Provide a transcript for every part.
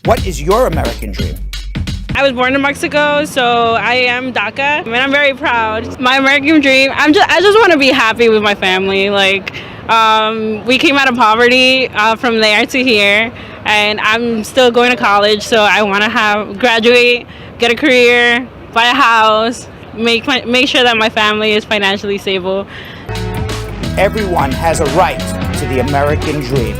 What is your American dream? I was born in Mexico, so I am DACA, and I'm very proud. My American dream, I just want to be happy with my family. Like, we came out of poverty from there to here, and I'm still going to college, so I want to graduate, get a career, buy a house, make sure that my family is financially stable. Everyone has a right to the American dream.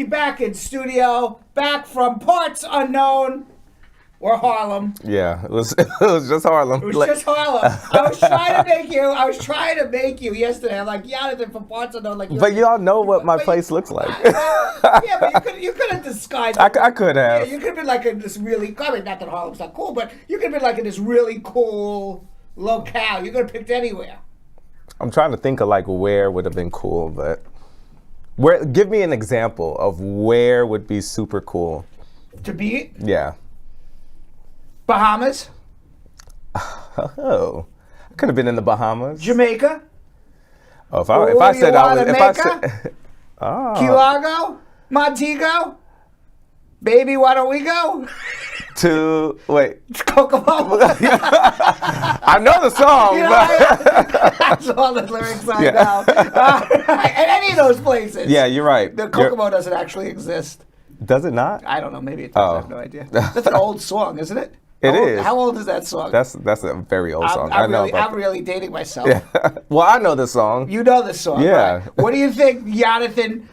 Back in studio, back from parts unknown, or Harlem. Yeah, it was just Harlem. It was just Harlem. I was trying to make you yesterday. I'm like, yeah, they're from parts unknown. Like, but y'all know what my place looks like. Yeah, but you could have disguised. I could have. Yeah, you could have been like in this really. I mean, not that Harlem's not cool, but you could have been like in this really cool locale. You could have picked anywhere. I'm trying to think of like where would have been cool, but. Give me an example of where would be super cool. To be? Yeah. Bahamas. Oh, I could have been in the Bahamas. Jamaica. Oh, if I said Key Largo, Montego. Baby, why don't we go? Kokomo. I know the song. You know, that's all the lyrics I know. And any of those places. Yeah, you're right. The Kokomo doesn't actually exist. Does it not? I don't know. Maybe it does. I have no idea. That's an old song, isn't it? It is. How old is that song? That's a very old song. I'm really dating myself. Yeah. Well, I know the song. You know the song. Yeah. Right? What do you think Jonathan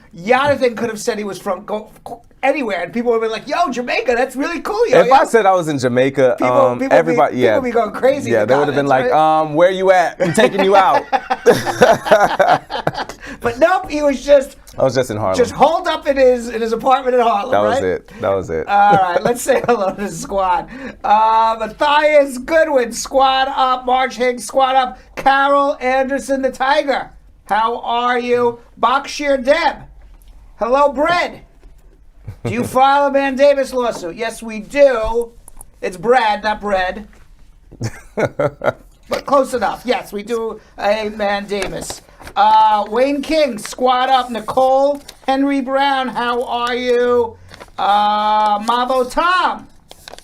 could have said he was from anywhere, and people would have been like, yo, Jamaica, that's really cool. Yo, if I said I was in Jamaica, everybody people be going crazy. Yeah, they would have been like, right? Where you at? I'm taking you out. But nope, I was just in Harlem. Just holed up in his apartment in Harlem, That was it. All right, let's say hello to the squad. Matthias Goodwin, squad up. Marge Higgs, squad up. Carol Anderson, the Tiger. How are you? Bakshir Deb. Hello, Bread. Do you file a mandamus lawsuit? Yes, we do. It's Brad, not Bread. But close enough. Yes, we do a mandamus. Wayne King, squad up. Nicole Henry Brown, how are you? Mavo Tom,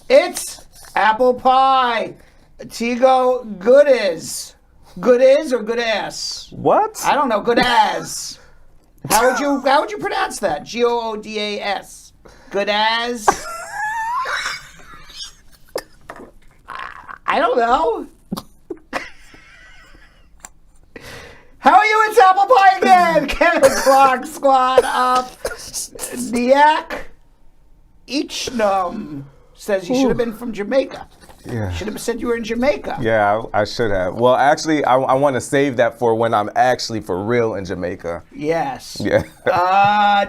it's apple pie. Tigo Goodies. Good is or good ass? What? I don't know. Good as. How would you pronounce that? Goodas. Good as. I don't know. How are you? It's apple pie again. Kevin Clark, squad up. Niak Ichnum says you should have been from Jamaica. Yeah. Should have said you were in Jamaica. Yeah, I should have. Well, actually, I want to save that for when I'm actually for real in Jamaica. Yes. Yeah.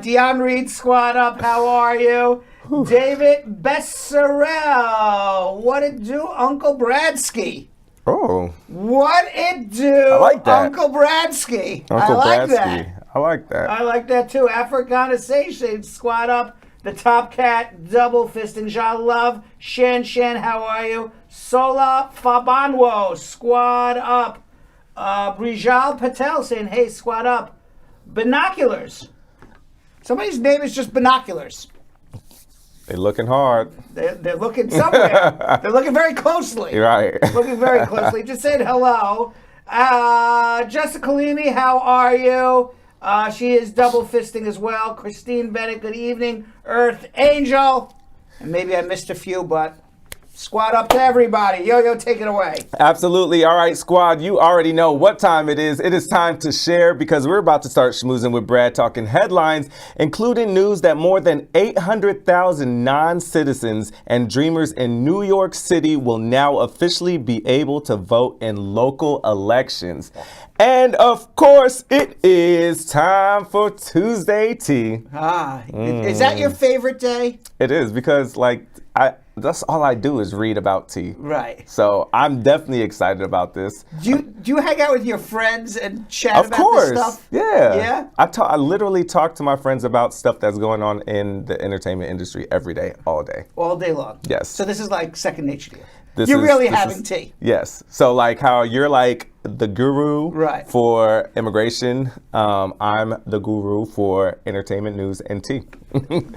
Dion Reed, squad up. How are you? Whew. David Besserell. What it do, Uncle Bradsky? Oh. What it do, I like that. Uncle Bradsky? Uncle I like Bradsky. that. I like that. I like that too. Africanization, squad up. The Top Cat, Double Fist, and Ja Love. Shan, how are you? Sola Fabanwo, squad up. Brijal Patel saying, hey, squad up. Binoculars. Somebody's name is just Binoculars. They're looking hard. They're looking somewhere. They're looking very closely. You're right. Looking very closely. Just said hello. Jessica Kalimi, how are you? She is double fisting as well. Christine Bennett, good evening. Earth Angel. And maybe I missed a few, but Squad up to everybody. Yo-Yo, take it away. Absolutely. All right, squad, you already know what time it is. It is time to share because we're about to start schmoozing with Brad, talking headlines, including news that more than 800,000 non-citizens and dreamers in New York City will now officially be able to vote in local elections. And of course, it is time for Tuesday tea. Is that your favorite day? It is because, that's all I do is read about tea. Right. So I'm definitely excited about this. Do you hang out with your friends and chat about course. this stuff? Yeah. Yeah? I literally talk to my friends about stuff that's going on in the entertainment industry every day, all day. All day long? Yes. So this is like second nature to you? This You're is- really this having is- tea? Yes. So like how you're like the guru Right. for immigration, I'm the guru for entertainment news and tea.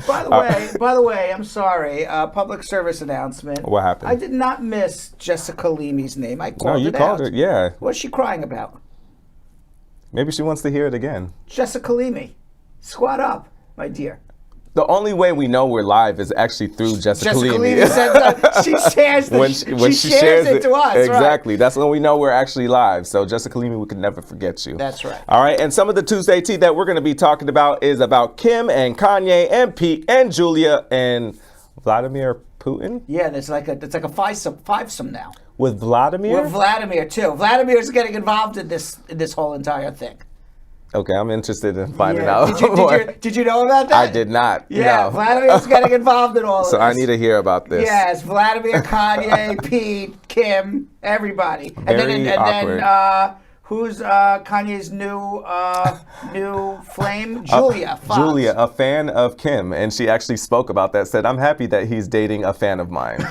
By the way, I'm sorry. Public service announcement. What happened? I did not miss Jessica Leamy's name. I called you it called out. her, yeah. What's she crying about? Maybe she wants to hear it again. Jessica Leamy. Squat up, my dear. The only way we know we're live is actually through Jessica Leamy. She shares when she shares it to us. Exactly. Right. That's when we know we're actually live. So Jessica Leamy, we can never forget you. That's right. All right. And some of the Tuesday tea that we're going to be talking about is about Kim and Kanye and Pete and Julia and Vladimir Putin. Yeah, it's like a fivesome now. With Vladimir? With Vladimir too. Vladimir's getting involved in this whole entire thing. Okay, I'm interested in finding Yeah. out more. Did you know about that? I did not. Yeah, No. Vladimir's getting involved in all of So this. I need to hear about this. Yes, Vladimir, Kanye, Pete, Kim, everybody. Very awkward. Then who's Kanye's new flame? Julia Fox. Julia, a fan of Kim, and she actually spoke about that, said, I'm happy that he's dating a fan of mine.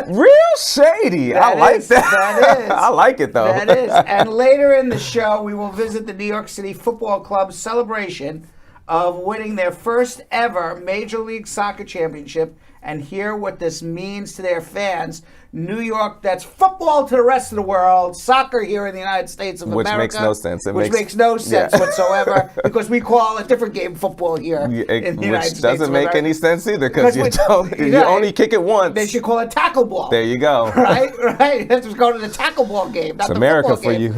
Real shady. I like that. That is. I like it, though. That is. And later in the show, we will visit the New York City Football Club's celebration of winning their first ever Major League Soccer championship and hear what this means to their fans. New York, that's football to the rest of the world, soccer here in the United States of Which America. makes no sense. Which makes no sense whatsoever because we call a different game football here in the United States. Which doesn't make any sense either because you right. only kick it once. They should call it tackle ball. There you go. Right? That's what's going to the tackle ball game. Not It's the America football for game.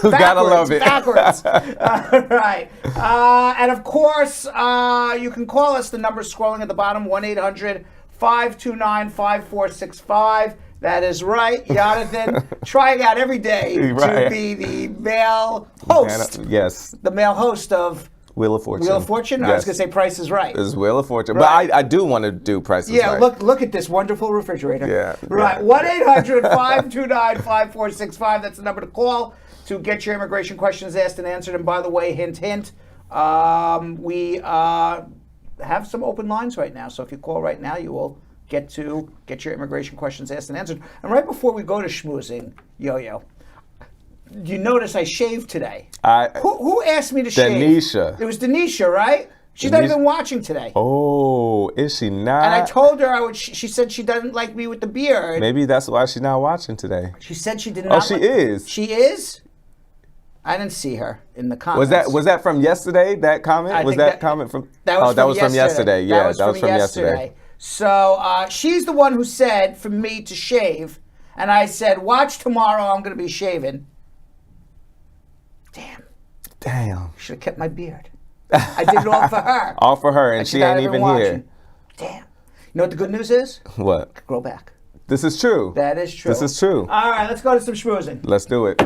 you. Gotta love it. Backwards. Right. And of course, you can call us. The number scrolling at the bottom, 1-800-529-5465. That is right. Jonathan, trying out every day to be the male host. Yes. The male host of Wheel of Fortune. Wheel of Fortune? Yes. I was going to say Price is Right. It's Wheel of Fortune. Right. But I do want to do Price is Right. Look at this wonderful refrigerator. Yeah. Right. 1-800-529-5465. That's the number to call to get your immigration questions asked and answered. And by the way, hint, hint, we have some open lines right now. So if you call right now, you will get your immigration questions asked and answered. And right before we go to schmoozing, Yo-Yo, you notice I shaved today. Who asked me to shave? Denisha. It was Denisha, right? She's not even watching today. Oh, is she not? And I told her I would. She said she doesn't like me with the beard. Maybe that's why she's not watching today. She said she did not. Oh, she is. She is? I didn't see her in the comments. Was that from yesterday? That comment? Was that comment from? That was from yesterday. Yeah, that was from yesterday. So she's the one who said for me to shave, and I said, "Watch tomorrow. I'm going to be shaving." Damn. Should have kept my beard. I did it all for her. All for her, and she ain't even here. Damn. You know what the good news is? What? Grow back. This is true. That is true. This is true. All right, let's go to some schmoozing. Let's do it.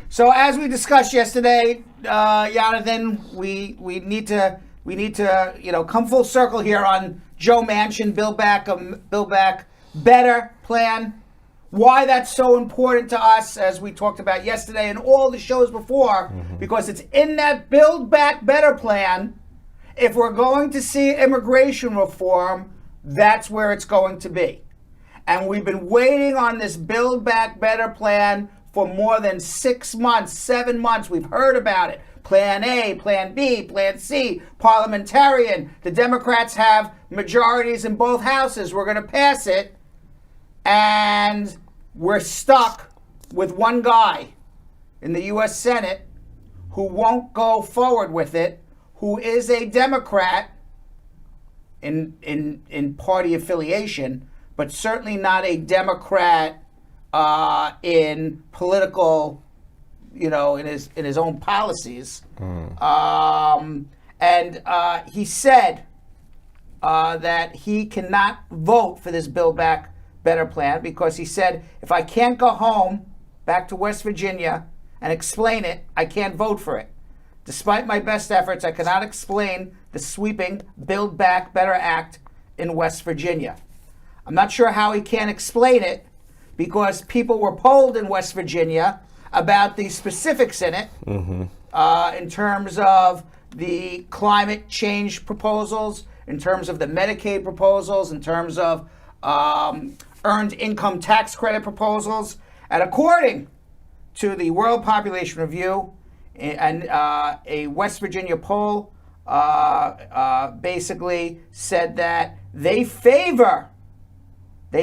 So as we discussed yesterday, Jonathan, we need to come full circle here on Joe Manchin, Build Back Better plan. Why that's so important to us, as we talked about yesterday and all the shows before, because it's in that Build Back Better plan. If we're going to see immigration reform, that's where it's going to be. And we've been waiting on this Build Back Better plan for more than 6 months, 7 months. We've heard about it. Plan A, Plan B, Plan C, parliamentarian. The Democrats have majorities in both houses. We're going to pass it. And we're stuck with one guy in the U.S. Senate who won't go forward with it, who is a Democrat in party affiliation, but certainly not a Democrat in political, in his own policies. And he said that he cannot vote for this Build Back Better plan because he said, if I can't go home back to West Virginia and explain it, I can't vote for it. Despite my best efforts, I cannot explain the sweeping Build Back Better Act in West Virginia. I'm not sure how he can't explain it because people were polled in West Virginia about the specifics in it in terms of the climate change proposals, in terms of the Medicaid proposals, in terms of earned income tax credit proposals. And according to the World Population Review and a West Virginia poll basically said that they favor in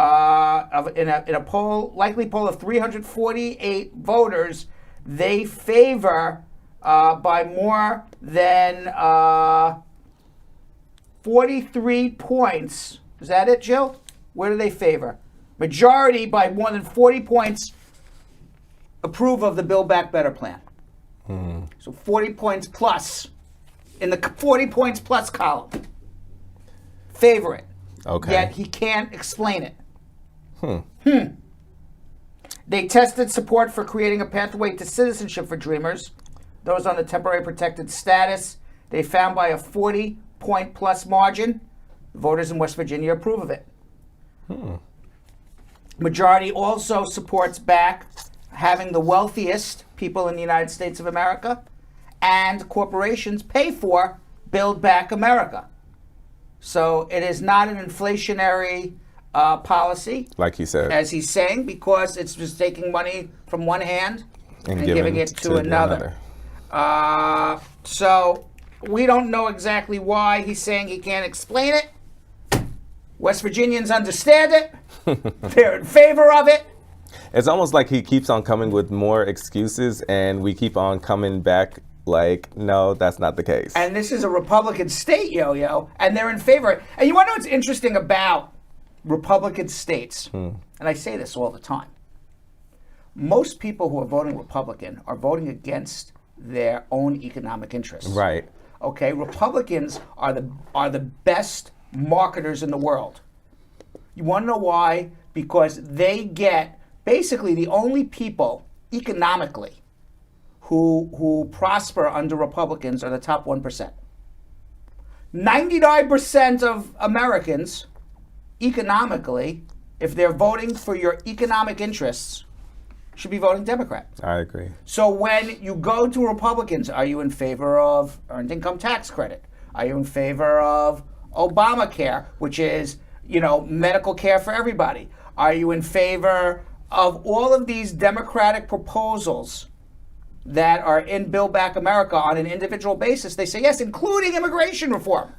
a poll, likely poll of 348 voters, they favor by more than 43 points. Is that it, Jill? Where do they favor? Majority by more than 40 points approve of the Build Back Better plan. So 40 points plus in the 40 points plus column. Favor it. Okay. Yet he can't explain it. They tested support for creating a pathway to citizenship for Dreamers, those on the temporary protected status. They found by a 40-point plus margin, voters in West Virginia approve of it. Majority also supports back having the wealthiest people in the United States of America and corporations pay for Build Back America. So it is not an inflationary policy, like he said, as he's saying, because it's just taking money from one hand and giving it to another. So we don't know exactly why he's saying he can't explain it. West Virginians understand it. They're in favor of it. It's almost like he keeps on coming with more excuses, and we keep on coming back like, no, that's not the case. And this is a Republican state, yo-yo, and they're in favor. And you want to know what's interesting about Republican states? And I say this all the time. Most people who are voting Republican are voting against their own economic interests. Right. Okay, Republicans are the best marketers in the world. You want to know why? Because they get basically the only people economically who prosper under Republicans are the top 1%. 99% of Americans economically, if they're voting for your economic interests, should be voting Democrat. I agree. So when you go to Republicans, are you in favor of earned income tax credit? Are you in favor of Obamacare, which is, medical care for everybody? Are you in favor of all of these Democratic proposals that are in Build Back America on an individual basis? They say yes, including immigration reform.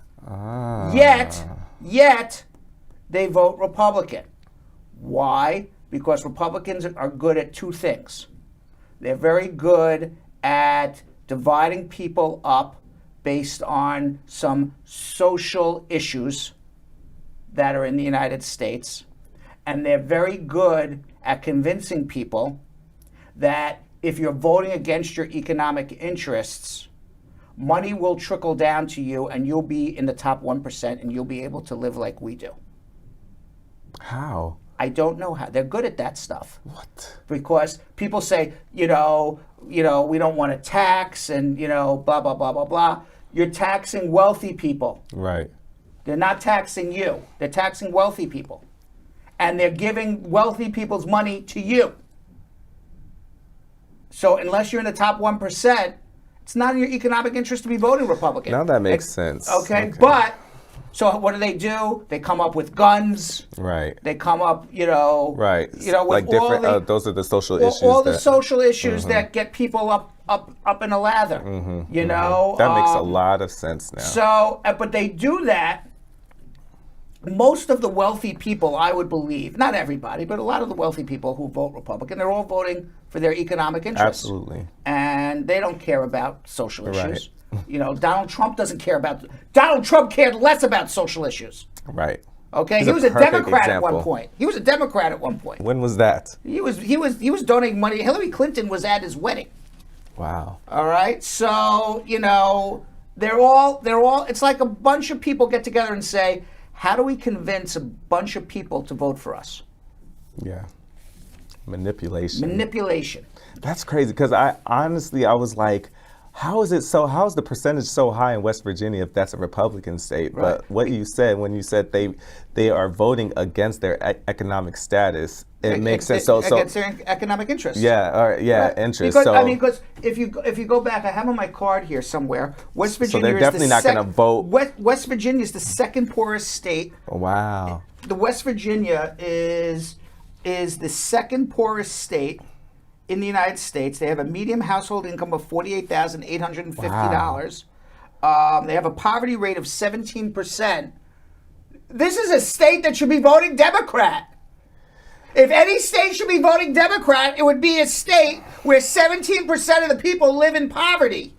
Yet they vote Republican. Why? Because Republicans are good at two things. They're very good at dividing people up based on some social issues that are in the United States. And they're very good at convincing people that if you're voting against your economic interests, money will trickle down to you and you'll be in the top 1% and you'll be able to live like we do. How? I don't know how. They're good at that stuff. What? Because people say, we don't want to tax and, blah, blah, blah, blah, blah. You're taxing wealthy people. Right. They're not taxing you. They're taxing wealthy people. And they're giving wealthy people's money to you. So unless you're in the top 1%, it's not in your economic interest to be voting Republican. Now that makes sense. Okay, but so what do? They come up with guns. Right. They come up, right. With like different. Those are the social issues. All the social issues that get people up in a lather. That makes a lot of sense now. So, but they do that most of the wealthy people, I would believe, not everybody, but a lot of the wealthy people who vote Republican, they're all voting for their economic interests. Absolutely. And they don't care about social issues. Right. You know, Donald Trump doesn't care about. Donald Trump cared less about social issues. Right. Okay, He's he was a perfect Democrat at example. one point. He was a Democrat at one point. When was that? He was donating money. Hillary Clinton was at his wedding. Wow. All right, so you know they're all. It's like a bunch of people get together and say, how do we convince a bunch of people to vote for us? Yeah. Manipulation. Manipulation. That's crazy because I was like, how is the percentage so high in West Virginia if that's a Republican state? Right. But what you said when you said they are voting against their economic status, it makes sense. Against their economic interests. Yeah, right. Interest. Because if you go back, I have on my card here somewhere. West Virginia. So they're definitely not going to vote. West Virginia is the second poorest state. Wow. The West Virginia is the second poorest state in the United States. They have a median household income of $48,850. Wow. They have a poverty rate of 17%. This is a state that should be voting Democrat. If any state should be voting Democrat, it would be a state where 17% of the people live in poverty.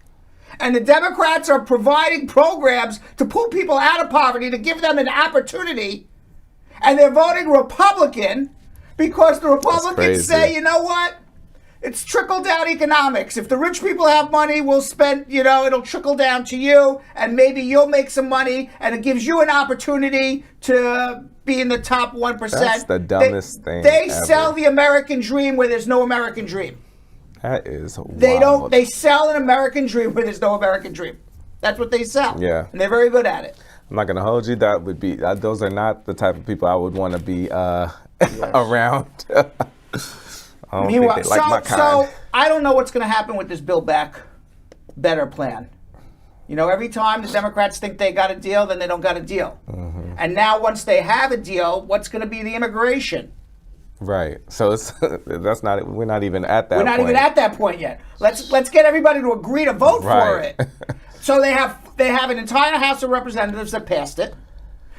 And the Democrats are providing programs to pull people out of poverty, to give them an opportunity. And they're voting Republican because the Republicans say, you know what? It's trickle-down economics. If the rich people have money, we'll spend, it'll trickle down to you, and maybe you'll make some money, and it gives you an opportunity to be in the top 1%. That's the dumbest thing They ever. sell the American dream where there's no American dream. That is wild. They sell an American dream where there's no American dream. That's what they sell. Yeah. And they're very good at it. I'm not going to hold you. That would be, those are not the type of people I would want to be around. I don't think they like my kind. So I don't know what's going to happen with this Build Back Better plan. Every time the Democrats think they got a deal, then they don't got a deal. Mm-hmm. And now once they have a deal, what's going to be the immigration? Right. So we're not even at that point. We're not even at that point yet. Let's get everybody to agree to vote for it. So they have an entire House of Representatives that passed it,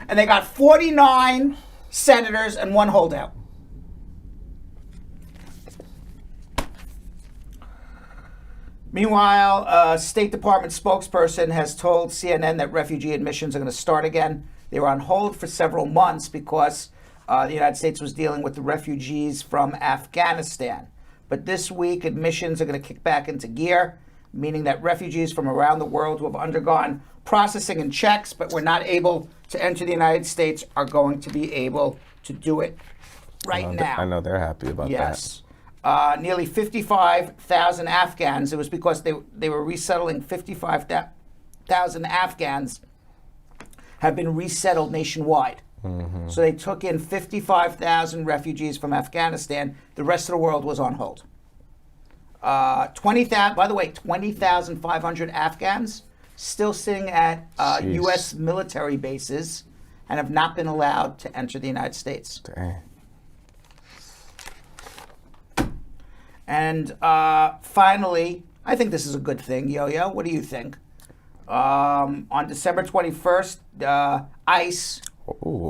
and they got 49 senators and one holdout. Meanwhile, a State Department spokesperson has told CNN that refugee admissions are going to start again. They were on hold for several months because the United States was dealing with the refugees from Afghanistan. But this week, admissions are going to kick back into gear, meaning that refugees from around the world who have undergone processing and checks but were not able to enter the United States are going to be able to do it now. I know they're happy about that. Yes. Nearly 55,000 Afghans. It was because they were resettling 55,000 Afghans have been resettled nationwide. Mm-hmm. So they took in 55,000 refugees from Afghanistan. The rest of the world was on hold. 20,500 Afghans still sitting at U.S. military bases and have not been allowed to enter the United States. Dang. And finally, I think this is a good thing, Yo-Yo. What do you think? On December 21st, ICE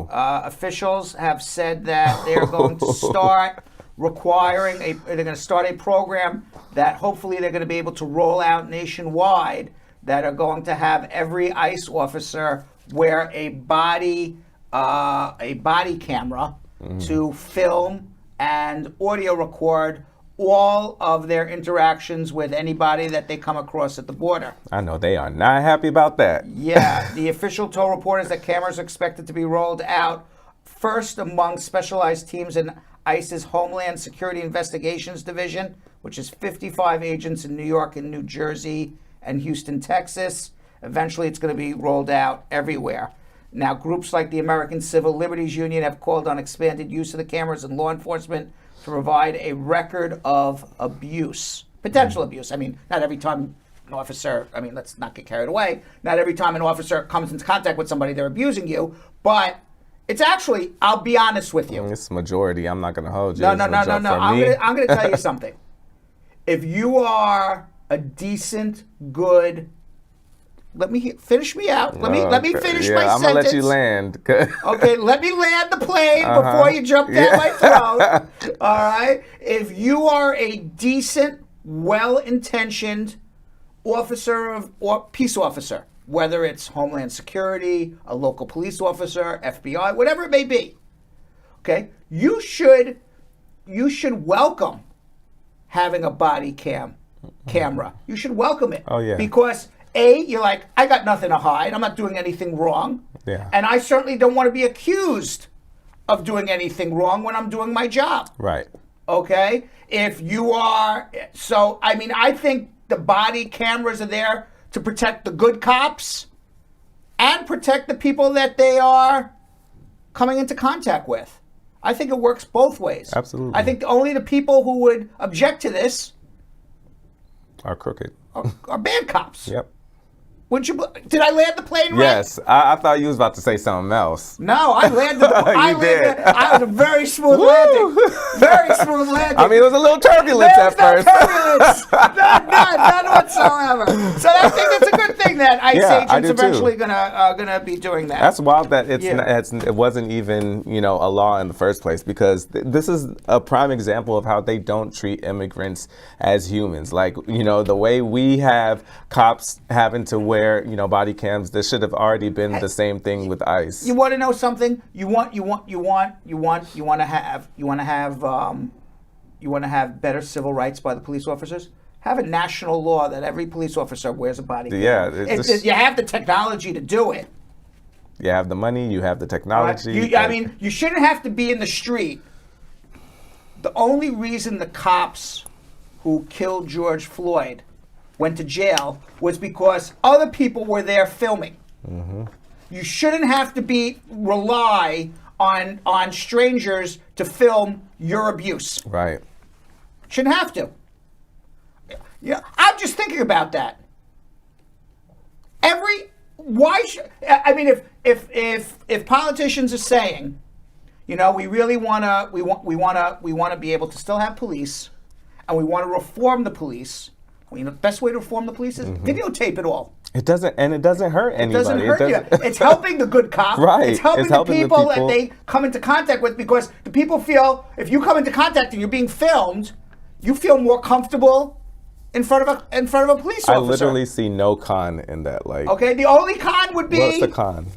officials have said that they're going to start they're going to start a program that hopefully they're going to be able to roll out nationwide, that are going to have every ICE officer wear a body camera to film and audio record all of their interactions with anybody that they come across at the border. I know they are not happy about that. Yeah, the official told reporters that cameras are expected to be rolled out first among specialized teams in ICE's Homeland Security Investigations Division, which is 55 agents in New York and New Jersey and Houston, Texas. Eventually, it's going to be rolled out everywhere. Now, groups like the American Civil Liberties Union have called on expanded use of the cameras in law enforcement to provide a record of abuse, potential abuse. I mean, not every time an officer, let's not get carried away. Not every time an officer comes into contact with somebody, they're abusing you. But it's actually, I'll be honest with you. It's majority. I'm not going to hold you. No. I'm going to tell you something. If you are a decent, good Let me finish me out. Let me finish my I'm sentence. gonna let you land. Okay, let me land the plane before you jump down my throat. All right? If you are a decent, well-intentioned officer or peace officer, whether it's Homeland Security, a local police officer, FBI, whatever it may be, okay, you should welcome having a body camera. You should welcome it. Oh, yeah. Because you're like, I got nothing to hide. I'm not doing anything wrong. Yeah. And I certainly don't want to be accused of doing anything wrong when I'm doing my job. Right. Okay? If you are, so, I mean, I think the body cameras are there to protect the good cops and protect the people that they are coming into contact with. I think it works both ways. Absolutely. I think only the people who would object to this Are crooked. are bad cops. Yep. Did I land the plane right? Yes, I thought you was about to say something else. No, I landed. did. I was a very smooth landing. Very smooth landing. I mean, it was a little turbulence There's at first. No turbulence. None whatsoever. So I think it's a good thing that ICE Yeah, I agents do too. eventually gonna be doing that. That's wild that Yeah. it wasn't even a law in the first place, because this is a prime example of how they don't treat immigrants as humans. Like, the way we have cops having to wear body cams, this should have already been the same thing with ICE. You want to know something? You want to have better civil rights by the police officers? Have a national law that every police officer wears a body cam. Yeah, You have the technology to do it. You have the money, you have the technology. I mean, you shouldn't have to be in the street. The only reason the cops who killed George Floyd went to jail was because other people were there filming. Mm-hmm. You shouldn't have to rely on strangers to film your abuse. Right. Shouldn't have to. Yeah, I'm just thinking about that. If politicians are saying, we really want to be able to still have police, and we want to reform the police. The best way to reform the police is videotape it all. It doesn't hurt anybody. It doesn't hurt you. It's helping the good cop. Right. It's helping the people that they come into contact with, because the people feel if you come into contact and you're being filmed, you feel more comfortable in front of a police officer. I literally see no con in that. Like, okay, the only con would be what's the con?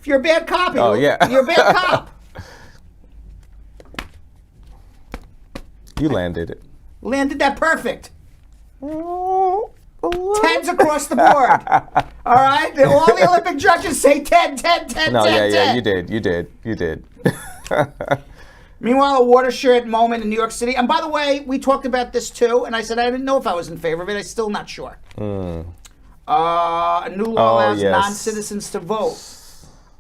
If you're a bad cop. Oh, yeah. You're a bad cop. You landed it. Landed that perfect. 10s across the board. All right? All the Olympic judges say 10, 10, 10, No, 10, 10. You did. Meanwhile, a watershed moment in New York City. And by the way, we talked about this too, and I said I didn't know if I was in favor of it. I'm still not sure. A new law allows non-citizens to vote.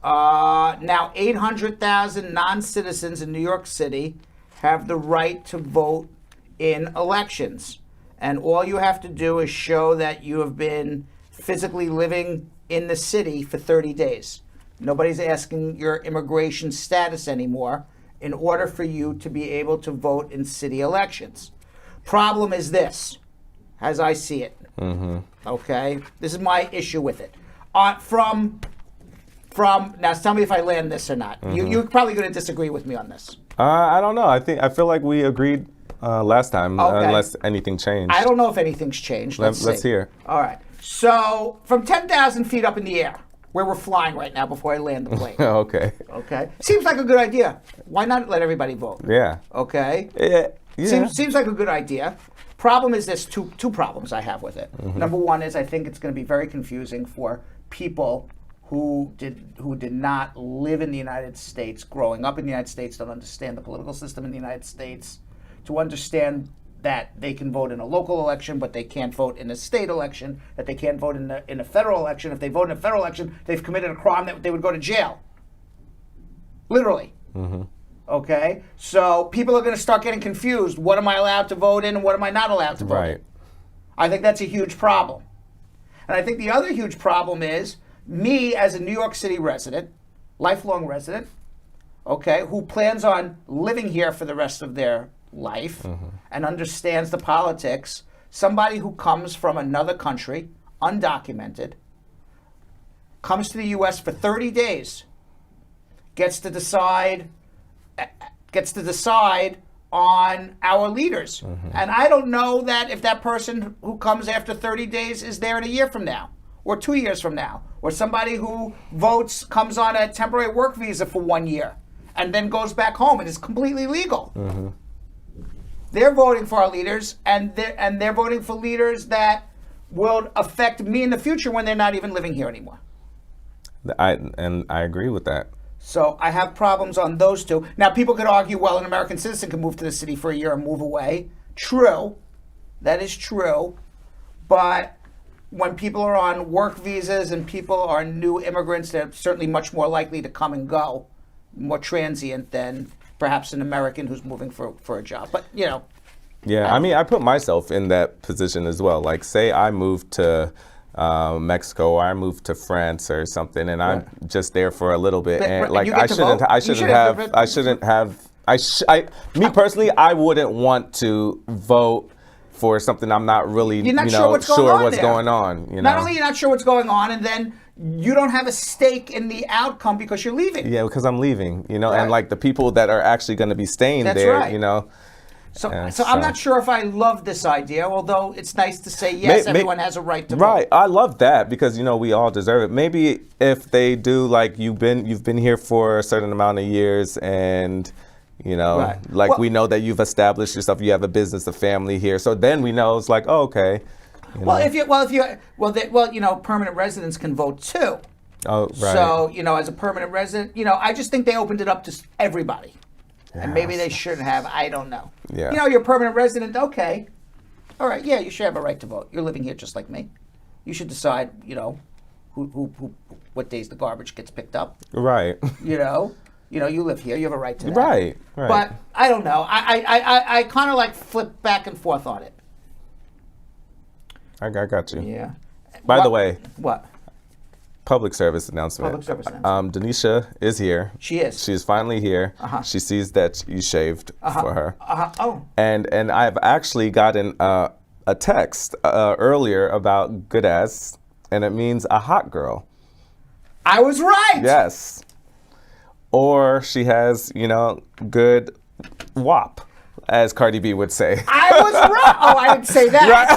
Now, 800,000 non-citizens in New York City have the right to vote in elections. And all you have to do is show that you have been physically living in the city for 30 days. Nobody's asking your immigration status anymore in order for you to be able to vote in city elections. Problem is this, as I see it. Okay? This is my issue with it. Now tell me if I land this or not. You're probably going to disagree with me on this. I don't know. I feel like we agreed last time, unless anything changed. I don't know if anything's changed. Let's hear. All right. So from 10,000 feet up in the air, where we're flying right now before I land the plane. Okay. Okay. Seems like a good idea. Why not let everybody vote? Yeah. Okay. Yeah. Seems like a good idea. Problem is there's two problems I have with it. Number one is I think it's going to be very confusing for people who did not live in the United States, growing up in the United States, don't understand the political system in the United States, to understand that they can vote in a local election, but they can't vote in a state election, that they can't vote in a federal election. If they vote in a federal election, they've committed a crime that they would go to jail. Literally. Okay? So people are going to start getting confused. What am I allowed to vote in and what am I not allowed to vote in? I think that's a huge problem. And I think the other huge problem is me as a New York City resident, lifelong resident, okay, who plans on living here for the rest of their life and understands the politics, somebody who comes from another country, undocumented, comes to the U.S. for 30 days, gets to decide on our leaders. And I don't know that if that person who comes after 30 days is there in a year from now, or 2 years from now, or somebody who votes comes on a temporary work visa for 1 year and then goes back home and is completely legal. They're voting for our leaders, and they're voting for leaders that will affect me in the future when they're not even living here anymore. I agree with that. So I have problems on those two. Now, people could argue, well, an American citizen can move to the city for a year and move away. True. That is true. But when people are on work visas and people are new immigrants, they're certainly much more likely to come and go, more transient than perhaps an American who's moving for a job. But, you know. Yeah, I mean, I put myself in that position as well. Like, say I moved to Mexico, or I moved to France or something, and I'm just there for a little bit, and like me personally, I wouldn't want to vote for something I'm not really sure what's going on. You know? Not only you're not sure what's going on, and then you don't have a stake in the outcome because you're leaving. Yeah, because I'm leaving, and like the people that are actually going to be staying there, So I'm not sure if I love this idea, although it's nice to say, yes, everyone has a right to vote. Right. I love that because, we all deserve it. Maybe if they do, like, you've been here for a certain amount of years and, we know that you've established yourself, you have a business, a family here. So then we know it's like, oh, okay. Permanent residents can vote too. Oh, right. So, as a permanent resident, I just think they opened it up to everybody. Yes. And maybe they shouldn't have. I don't know. Yeah. You're a permanent resident. Okay. All right. Yeah, you should have a right to vote. You're living here just like me. You should decide, what days the garbage gets picked up. Right. You live here. You have a right to that. Right. But I don't know. I kind of like flip back and forth on it. I got you. Yeah. By the way. What? Public service announcement. Denisha is here. She is. She's finally here. She sees that you shaved for her. Oh. And I've actually gotten a text earlier about good ass, and it means a hot girl. I was right. Yes. Or she has, good wop, as Cardi B would say. I was right. Oh, I didn't say that. Right.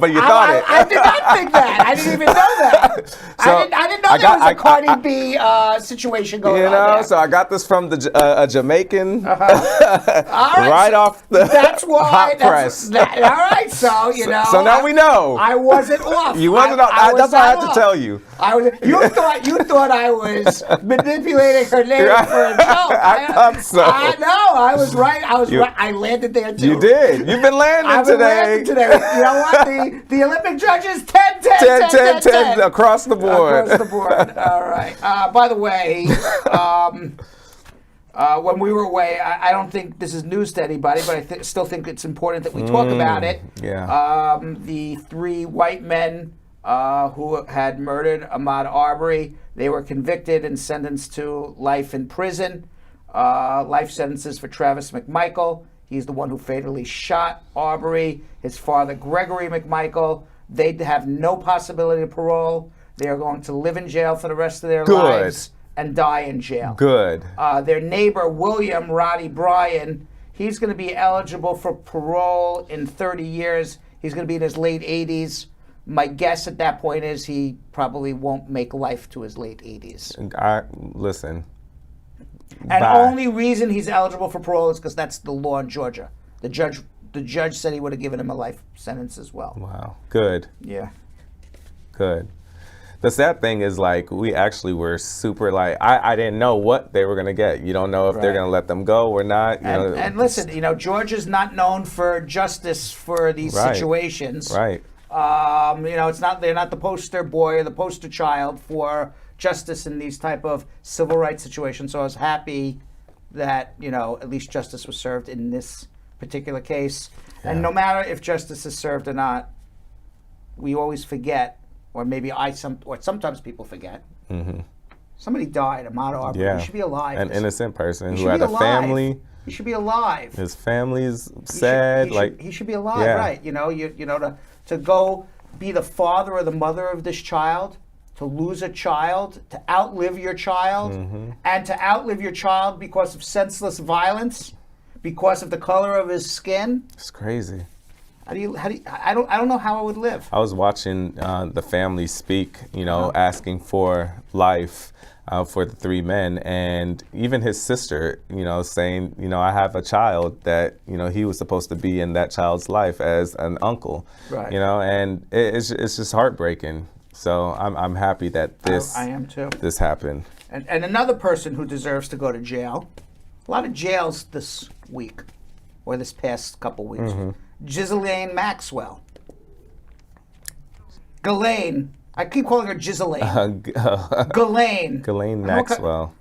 But you thought it. I did not think that. I didn't even know that. I didn't know there was a Cardi B situation going on there. So I got this from a Jamaican right off the hot press. All right, so, So now we know. I wasn't off. You wasn't off. That's what I had to tell you. You thought I was manipulating her name for a joke. I thought so. I was right. I landed there too. You did. You've been landing today. You know what? The Olympic judges 10 across the board. Across the board. All right. By the way, when we were away, I don't think this is news to anybody, but I still think it's important that we talk about it. Yeah. The 3 white men who had murdered Ahmaud Arbery, they were convicted and sentenced to life in prison. Life sentences for Travis McMichael. He's the one who fatally shot Arbery. His father, Gregory McMichael, they have no possibility of parole. They are going to live in jail for the rest of their lives and die in jail. Good. Their neighbor, William Roddy Bryan, he's going to be eligible for parole in 30 years. He's going to be in his late 80s. My guess at that point is he probably won't make life to his late 80s. Listen. And only reason he's eligible for parole is because that's the law in Georgia. The judge said he would have given him a life sentence as well. Wow. Good. Yeah. Good. The sad thing is, like, we actually were super, like, I didn't know what they were going to get. You don't know if they're going to let them go or not. And listen, Georgia's not known for justice for these situations. Right. They're not the poster boy or the poster child for justice in these type of civil rights situations. So I was happy that, at least justice was served in this particular case. Yeah. And no matter if justice is served or not, we always forget, or maybe sometimes people forget. Mm-hmm. Somebody died, Ahmaud Arbery. Yeah. He should be alive. An innocent person who had a family. He should be alive. His family's sad. He should be alive, right? To go be the father or the mother of this child to lose a child, to outlive your child, and to outlive your child because of senseless violence, because of the color of his skin. It's crazy. I don't know how I would live. I was watching the family speak, asking for life for the three men, and even his sister, saying, I have a child that, he was supposed to be in that child's life as an uncle, Right. And it's just heartbreaking. So I'm happy that I am too. This happened. And another person who deserves to go to jail, a lot of jails this week, or this past couple weeks. Ghislaine Maxwell. Ghislaine. I keep calling her Ghislaine. Ghislaine. Ghislaine Maxwell.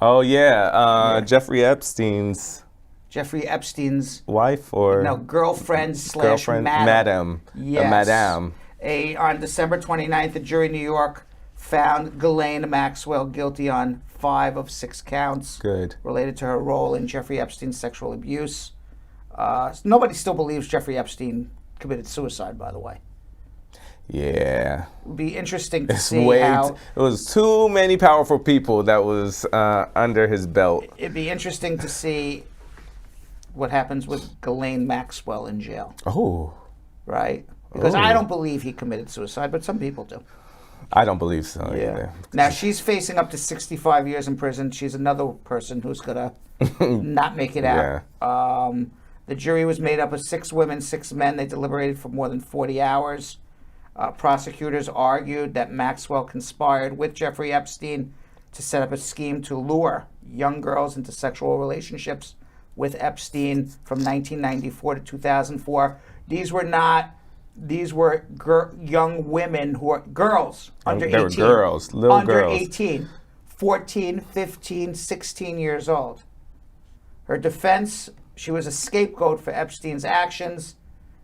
Oh, yeah. Jeffrey Epstein's wife, or? No, girlfriend / madam. Yes. Madame. On December 29th, a jury in New York found Ghislaine Maxwell guilty on 5 of 6 counts. Good. Related to her role in Jeffrey Epstein's sexual abuse. Nobody still believes Jeffrey Epstein committed suicide, by the way. Yeah. It would be interesting to see how... It was too many powerful people that was under his belt. It'd be interesting to see what happens with Ghislaine Maxwell in jail. Oh. Right? Because I don't believe he committed suicide, but some people do. I don't believe so either. Now, she's facing up to 65 years in prison. She's another person who's going to not make it out. Yeah. The jury was made up of 6 women, 6 men. They deliberated for more than 40 hours. Prosecutors argued that Maxwell conspired with Jeffrey Epstein to set up a scheme to lure young girls into sexual relationships with Epstein from 1994 to 2004. These were young women who are girls under 18. They were girls, little under girls. 18, 14, 15, 16 years old. Her defense, she was a scapegoat for Epstein's actions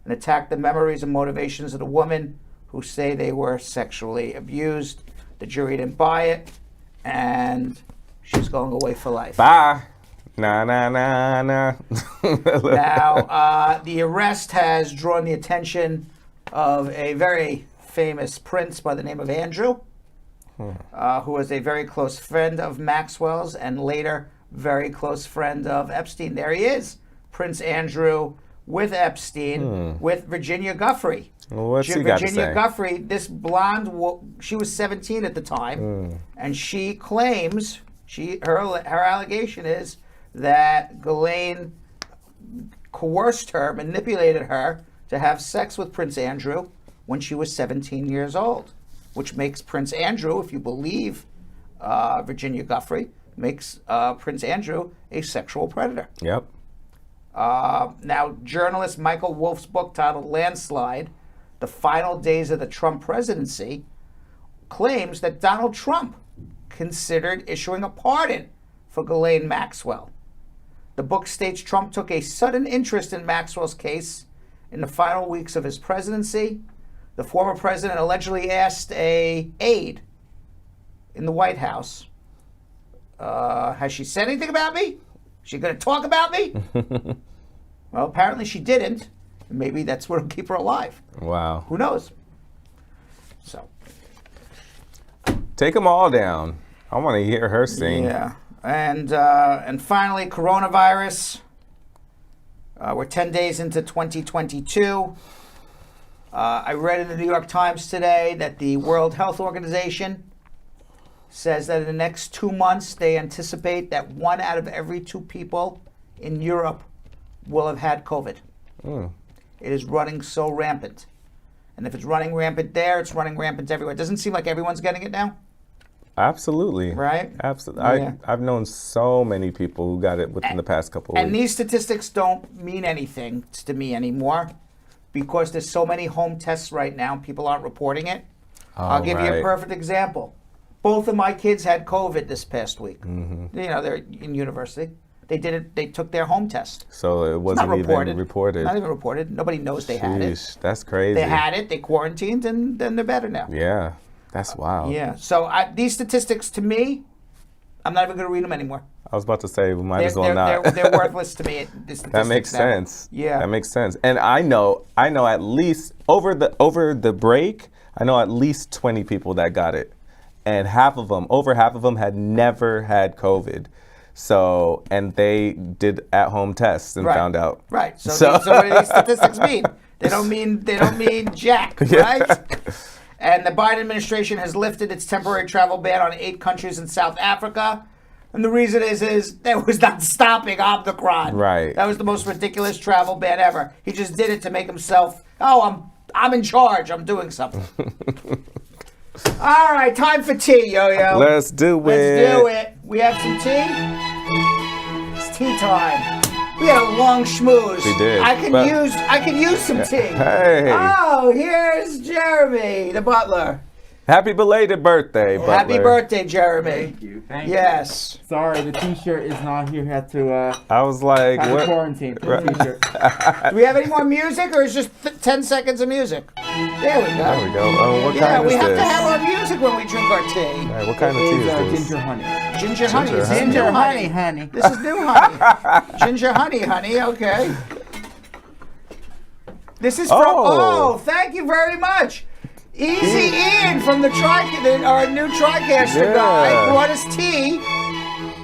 and attacked the memories and motivations of the women who say they were sexually abused. The jury didn't buy it, and she's going away for life. Bye. Nah, nah, nah, nah. Now, the arrest has drawn the attention of a very famous prince by the name of Andrew, who was a very close friend of Maxwell's and later very close friend of Epstein. There he is, Prince Andrew with Epstein, with Virginia Giuffre. Well, what's he got to Virginia say? Giuffre, this blonde, she was 17 at the time, and she claims, her allegation is that Ghislaine coerced her, manipulated her to have sex with Prince Andrew when she was 17 years old, which makes Prince Andrew, if you believe Virginia Giuffre, makes Prince Andrew a sexual predator. Yep. Now, journalist Michael Wolff's book titled Landslide, The Final Days of the Trump Presidency, claims that Donald Trump considered issuing a pardon for Ghislaine Maxwell. The book states Trump took a sudden interest in Maxwell's case in the final weeks of his presidency. The former president allegedly asked an aide in the White House, has she said anything about me? Is she going to talk about me? Well, apparently she didn't. Maybe that's what'll keep her alive. Wow. Who knows? So. Take them all down. I want to hear her sing. Yeah. And finally, coronavirus. We're 10 days into 2022. I read in the New York Times today that the World Health Organization says that in the next 2 months, they anticipate that 1 out of every 2 people in Europe will have had COVID. It is running so rampant. And if it's running rampant there, it's running rampant everywhere. It doesn't seem like everyone's getting it now. Absolutely. Right? Absolutely. Yeah. I've known so many people who got it within the past couple of weeks. And these statistics don't mean anything to me anymore because there's so many home tests right now, people aren't reporting it. I'll give you a perfect example. Both of my kids had COVID this past week. You know, they're in university. They did it. They took their home test. So it wasn't even reported. Not even reported. Nobody knows they had it. That's crazy. They had it. They quarantined, and then they're better now. Yeah, that's wild. Yeah. So these statistics, to me, I'm not even going to read them anymore. I was about to say we might as well not. They're worthless to me. That makes sense. Yeah. That makes sense. And I know at least over the break, I know at least 20 people that got it. and over half of them had never had COVID. So, and they did at-home tests and found out. Right. So what do these statistics mean? They don't mean jack, right? And the Biden administration has lifted its temporary travel ban on 8 countries in South Africa. And the reason is that was not stopping Omicron. Right. That was the most ridiculous travel ban ever. He just did it to make himself, I'm in charge. I'm doing something. All right, time for tea, Yo-Yo. Let's do it. Let's do it. We have some tea? It's tea time. We had a long schmooze. We did. I could use some tea. Hey. Oh, here's Jeremy, the butler. Happy belated birthday, Butler. Happy birthday, Jeremy. Thank you. Yes. Sorry, the T-shirt is not here. Had to I was like, have a what? quarantine for the T-shirt. Do we have any more music, or is just 10 seconds of music? There we go. There we go. What Yeah, kind we is have this? to have our music when we drink our tea. All right, what kind of tea It's is this? ginger honey. Ginger honey. Ginger Is this honey. new honey? honey. This is new honey. Ginger honey, okay. This is from, thank you very much. Easy Ian from our new TriCaster guy brought us tea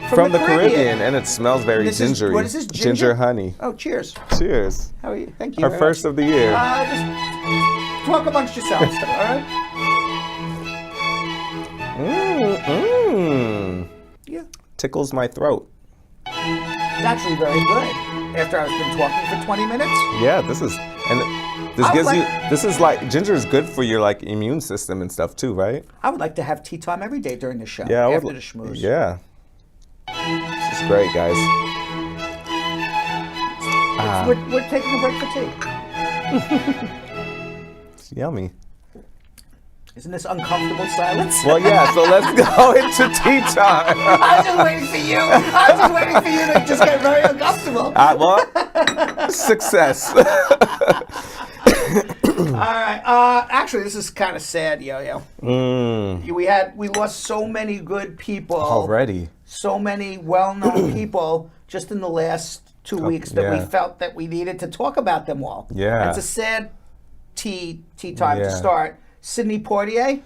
from the Caribbean. and it smells very gingery. What is this, Ginger honey. Oh, cheers. Cheers. How are you? Thank you. Our very first much. of the year. Just talk amongst yourselves, all right? Yeah. Tickles my throat. It's actually very good. After I've been talking for 20 minutes. Yeah, this is like ginger is good for your like immune system and stuff too, right? I would like to have tea time every day during the show. Yeah, after the schmooze. Yeah. This is great, guys. We're taking a break for tea. It's yummy. Isn't this uncomfortable silence? Well, yeah, so let's go into tea time. I was just waiting for you. I was just waiting for you to just get very uncomfortable. Well, success. All right. Actually, this is kind of sad, Yo-Yo. We lost so many good people Already. So many well-known people just in the last 2 weeks that we felt that we needed to talk about them all. Yeah. It's a sad tea time to start. Sidney Poitier.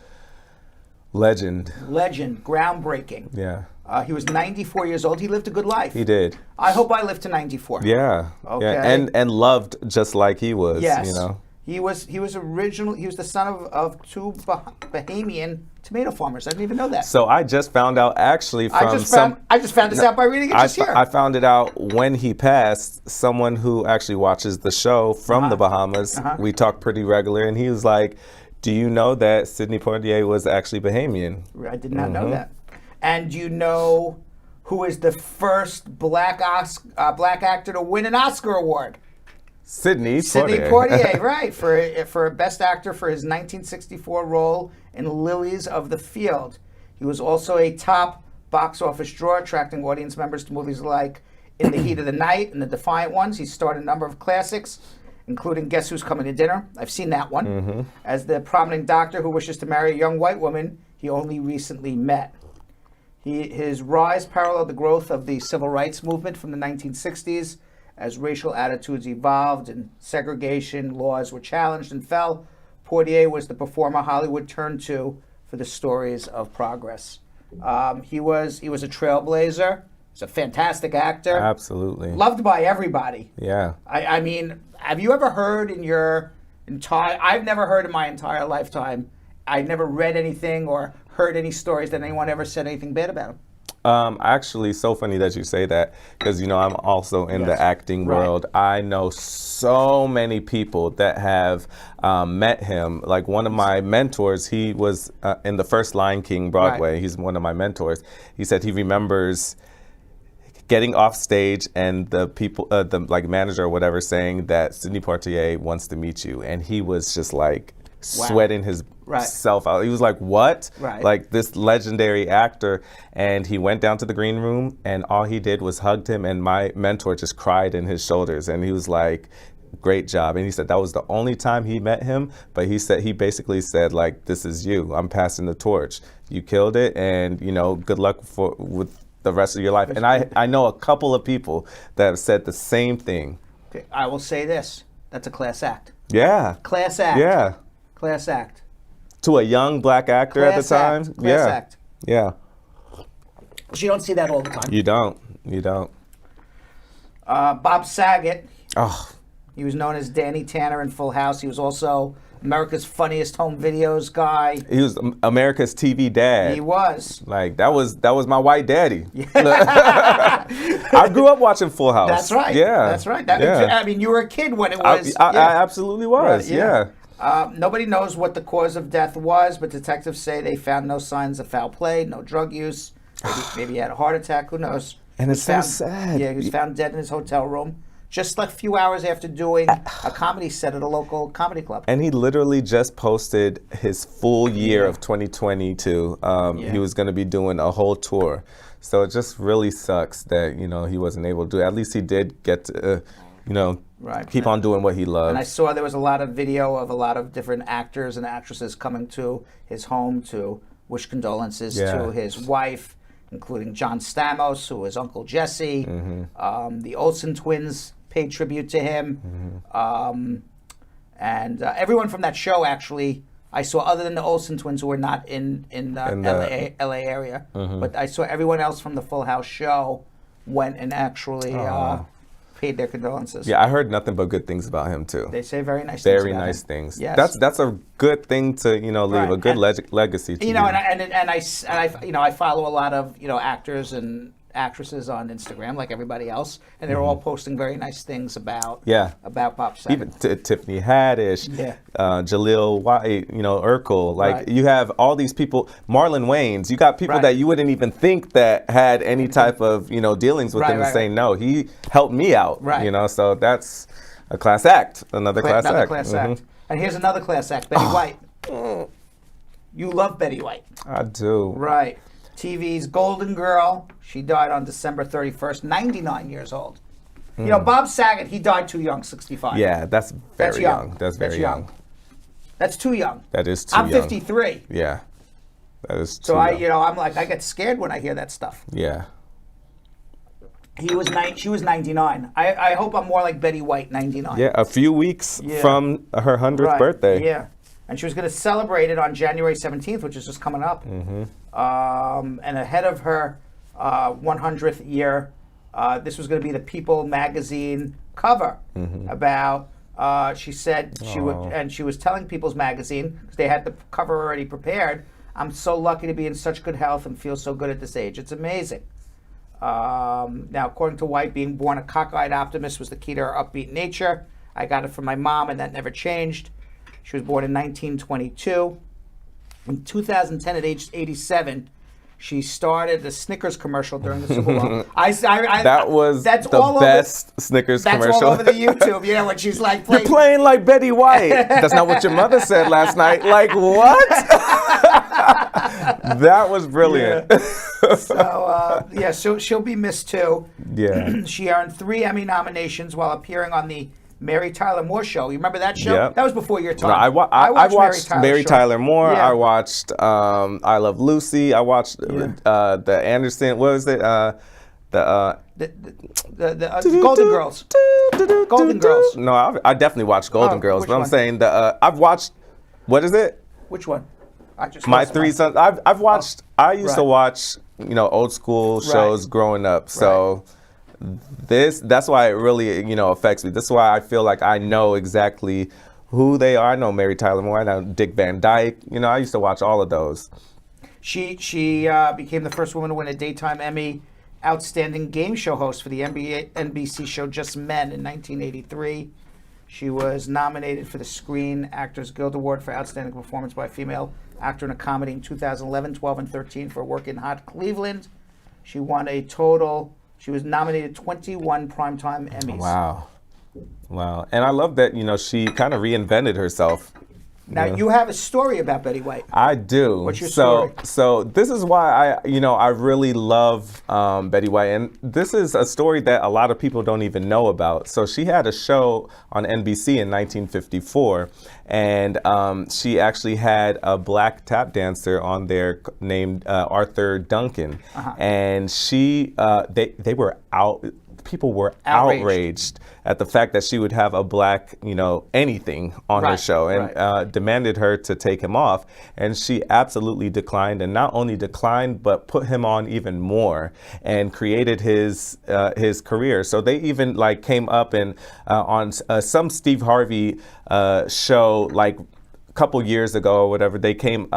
Legend. Groundbreaking. Yeah. He was 94 years old. He lived a good life. He did. I hope I live to 94. Yeah. Okay. Yeah. And loved just like he was. Yes. You know. He was the son of 2 Bahamian tomato farmers. I didn't even know that. So I just found out actually from I just found this out by reading it just here. I found it out when he passed. Someone who actually watches the show from the Bahamas. We talk pretty regular, and he was like, "Do you know that Sidney Poitier was actually Bahamian?" I did not know that. And do you know who is the first black actor to win an Oscar award? Sidney Poitier, right, for Best Actor for his 1964 role in Lilies of the Field. He was also a top box office draw, attracting audience members to movies like In the Heat of the Night and The Defiant Ones. He starred in a number of classics, including Guess Who's Coming to Dinner? I've seen that one. As the prominent doctor who wishes to marry a young white woman he only recently met. His rise paralleled the growth of the civil rights movement from the 1960s. As racial attitudes evolved and segregation laws were challenged and fell, Poitier was the performer Hollywood turned to for the stories of progress. He was a trailblazer. He's a fantastic actor. Absolutely. Loved by everybody. Yeah. I mean, have you ever heard in your entire... I've never heard in my entire lifetime. I've never read anything or heard any stories that anyone ever said anything bad about him. Actually, so funny that you say that because, you know, I'm also in the acting world. I know so many people that have met him. Like one of my mentors, he was in the first Lion King Broadway. Right. He's one of my mentors. He said he remembers getting off stage and the people, the like manager or whatever, saying that Sidney Poitier wants to meet you. And he was just like sweating his self out. He was like, what? Like this legendary actor. And he went down to the green room and all he did was hugged him, and my mentor just cried in his shoulders, and he was like, great job. And he said that was the only time he met him, but he basically said, like, this is you. I'm passing the torch. You killed it, and you know, good luck with the rest of your life. And I know a couple of people that have said the same thing. Okay, I will say this. That's a class act. Yeah. Class act. Yeah. Class act. To a young black actor at the time. Class act. Yeah. But you don't see that all the time. You don't. Bob Saget. Oh, He was known as Danny Tanner in Full House. He was also America's Funniest Home Videos guy. he was America's TV dad. He was. Like that was my white daddy. I grew up watching Full House. That's right. Yeah. That's right. Yeah. I mean, you were a kid when it was. I absolutely was. Right, yeah. Nobody knows what the cause of death was, but detectives say they found no signs of foul play, no drug use. Maybe he had a heart attack. Who knows? And it's He was so found- sad. Yeah, he was found dead in his hotel room, just like a few hours after doing a comedy set at a local comedy club. And he literally just posted his full year of 2022. He was going to be doing a whole tour. So it just really sucks that, he wasn't able to do it. At least he did get to, Right. keep on doing what he loves. And I saw there was a lot of video of a lot of different actors and actresses coming to his home to wish condolences to his wife, including John Stamos, who was Uncle Jesse. The Olsen twins paid tribute to him. And everyone from that show, actually, I saw, other than the Olsen twins, who were not in the LA area. But I saw everyone else from the Full House show went and actually paid their condolences. Yeah, I heard nothing but good things about him too. They say very nice things. Very about nice him. things. Yes. That's a good thing to leave Right. a good legacy to And I follow a lot of actors and actresses on Instagram, like everybody else, and they're all posting very nice things about Bob Saget. Even Tiffany Haddish, Jaleel White, Urkel. Like Right. you have all these people, Marlon Wayans. You got people Right. that you wouldn't even think that had any type of dealings with him, and saying no, he helped me out. Right. So that's a class act, another class Another act. class act. And here's another class act, Betty White. You love Betty White. I do. Right. TV's Golden Girl. She died on December 31st, 99 years old. Bob Saget, he died too young, 65. Yeah, that's very young. That's very young. That's too young. That is too I'm young. 53. Yeah, that is too So young. I'm like, I get scared when I hear that stuff. Yeah. She was 99. I hope I'm more like Betty White, 99. Yeah, a few weeks from her 100th birthday. Yeah. And she was going to celebrate it on January 17th, which is just coming up. And ahead of her 100th year, this was going to be the People magazine cover about, she said, she was telling People's magazine, because they had the cover already prepared, I'm so lucky to be in such good health and feel so good at this age. It's amazing. Now, according to White, being born a cockeyed optimist was the key to her upbeat nature. I got it from my mom, and that never changed. She was born in 1922. In 2010, at age 87, she started the Snickers commercial during the Super Bowl. That was the best Snickers commercial. That's all over the YouTube, when she's like, You're playing like Betty White. That's not what your mother said last night. Like, what? That was brilliant. So, she'll be missed too. Yeah. She earned 3 Emmy nominations while appearing on the Mary Tyler Moore Show. You remember that show? Yep. That was before your time. No, I watched Mary Tyler Moore. Yeah. I watched I Love Lucy. I watched the Anderson. What was it? The Golden Girls. Golden Girls. No, I definitely watched Golden Girls. which But I'm one? saying I've watched. What is it? Which one? I just My lost Three mine. Sons. I've watched. I used to Right. watch old school shows growing up. So. That's why it really, affects me. This is why I feel like I know exactly who they are. I know Mary Tyler Moore. I know Dick Van Dyke. I used to watch all of those. She became the first woman to win a daytime Emmy Outstanding Game Show host for the NBC show Just Men in 1983. She was nominated for the Screen Actors Guild Award for Outstanding Performance by a Female Actor in a Comedy in 2011, 12, and 13 for work in Hot Cleveland. She won a total... She was nominated 21 Primetime Emmys. Wow. And I love that, she kind of reinvented herself. Now, you have a story about Betty White. I do. What's your story? So this is why I really love Betty White, and this is a story that a lot of people don't even know about. So she had a show on NBC in 1954, and she actually had a black tap dancer on there named Arthur Duncan, and they were out. people were Outraged. outraged at the fact that she would have a black, anything on her Right, show, and demanded her to take him off. And she absolutely declined, and not only declined, but put him on even more and created his career. So they even like came up and on some Steve Harvey show, like couple years ago or whatever, they came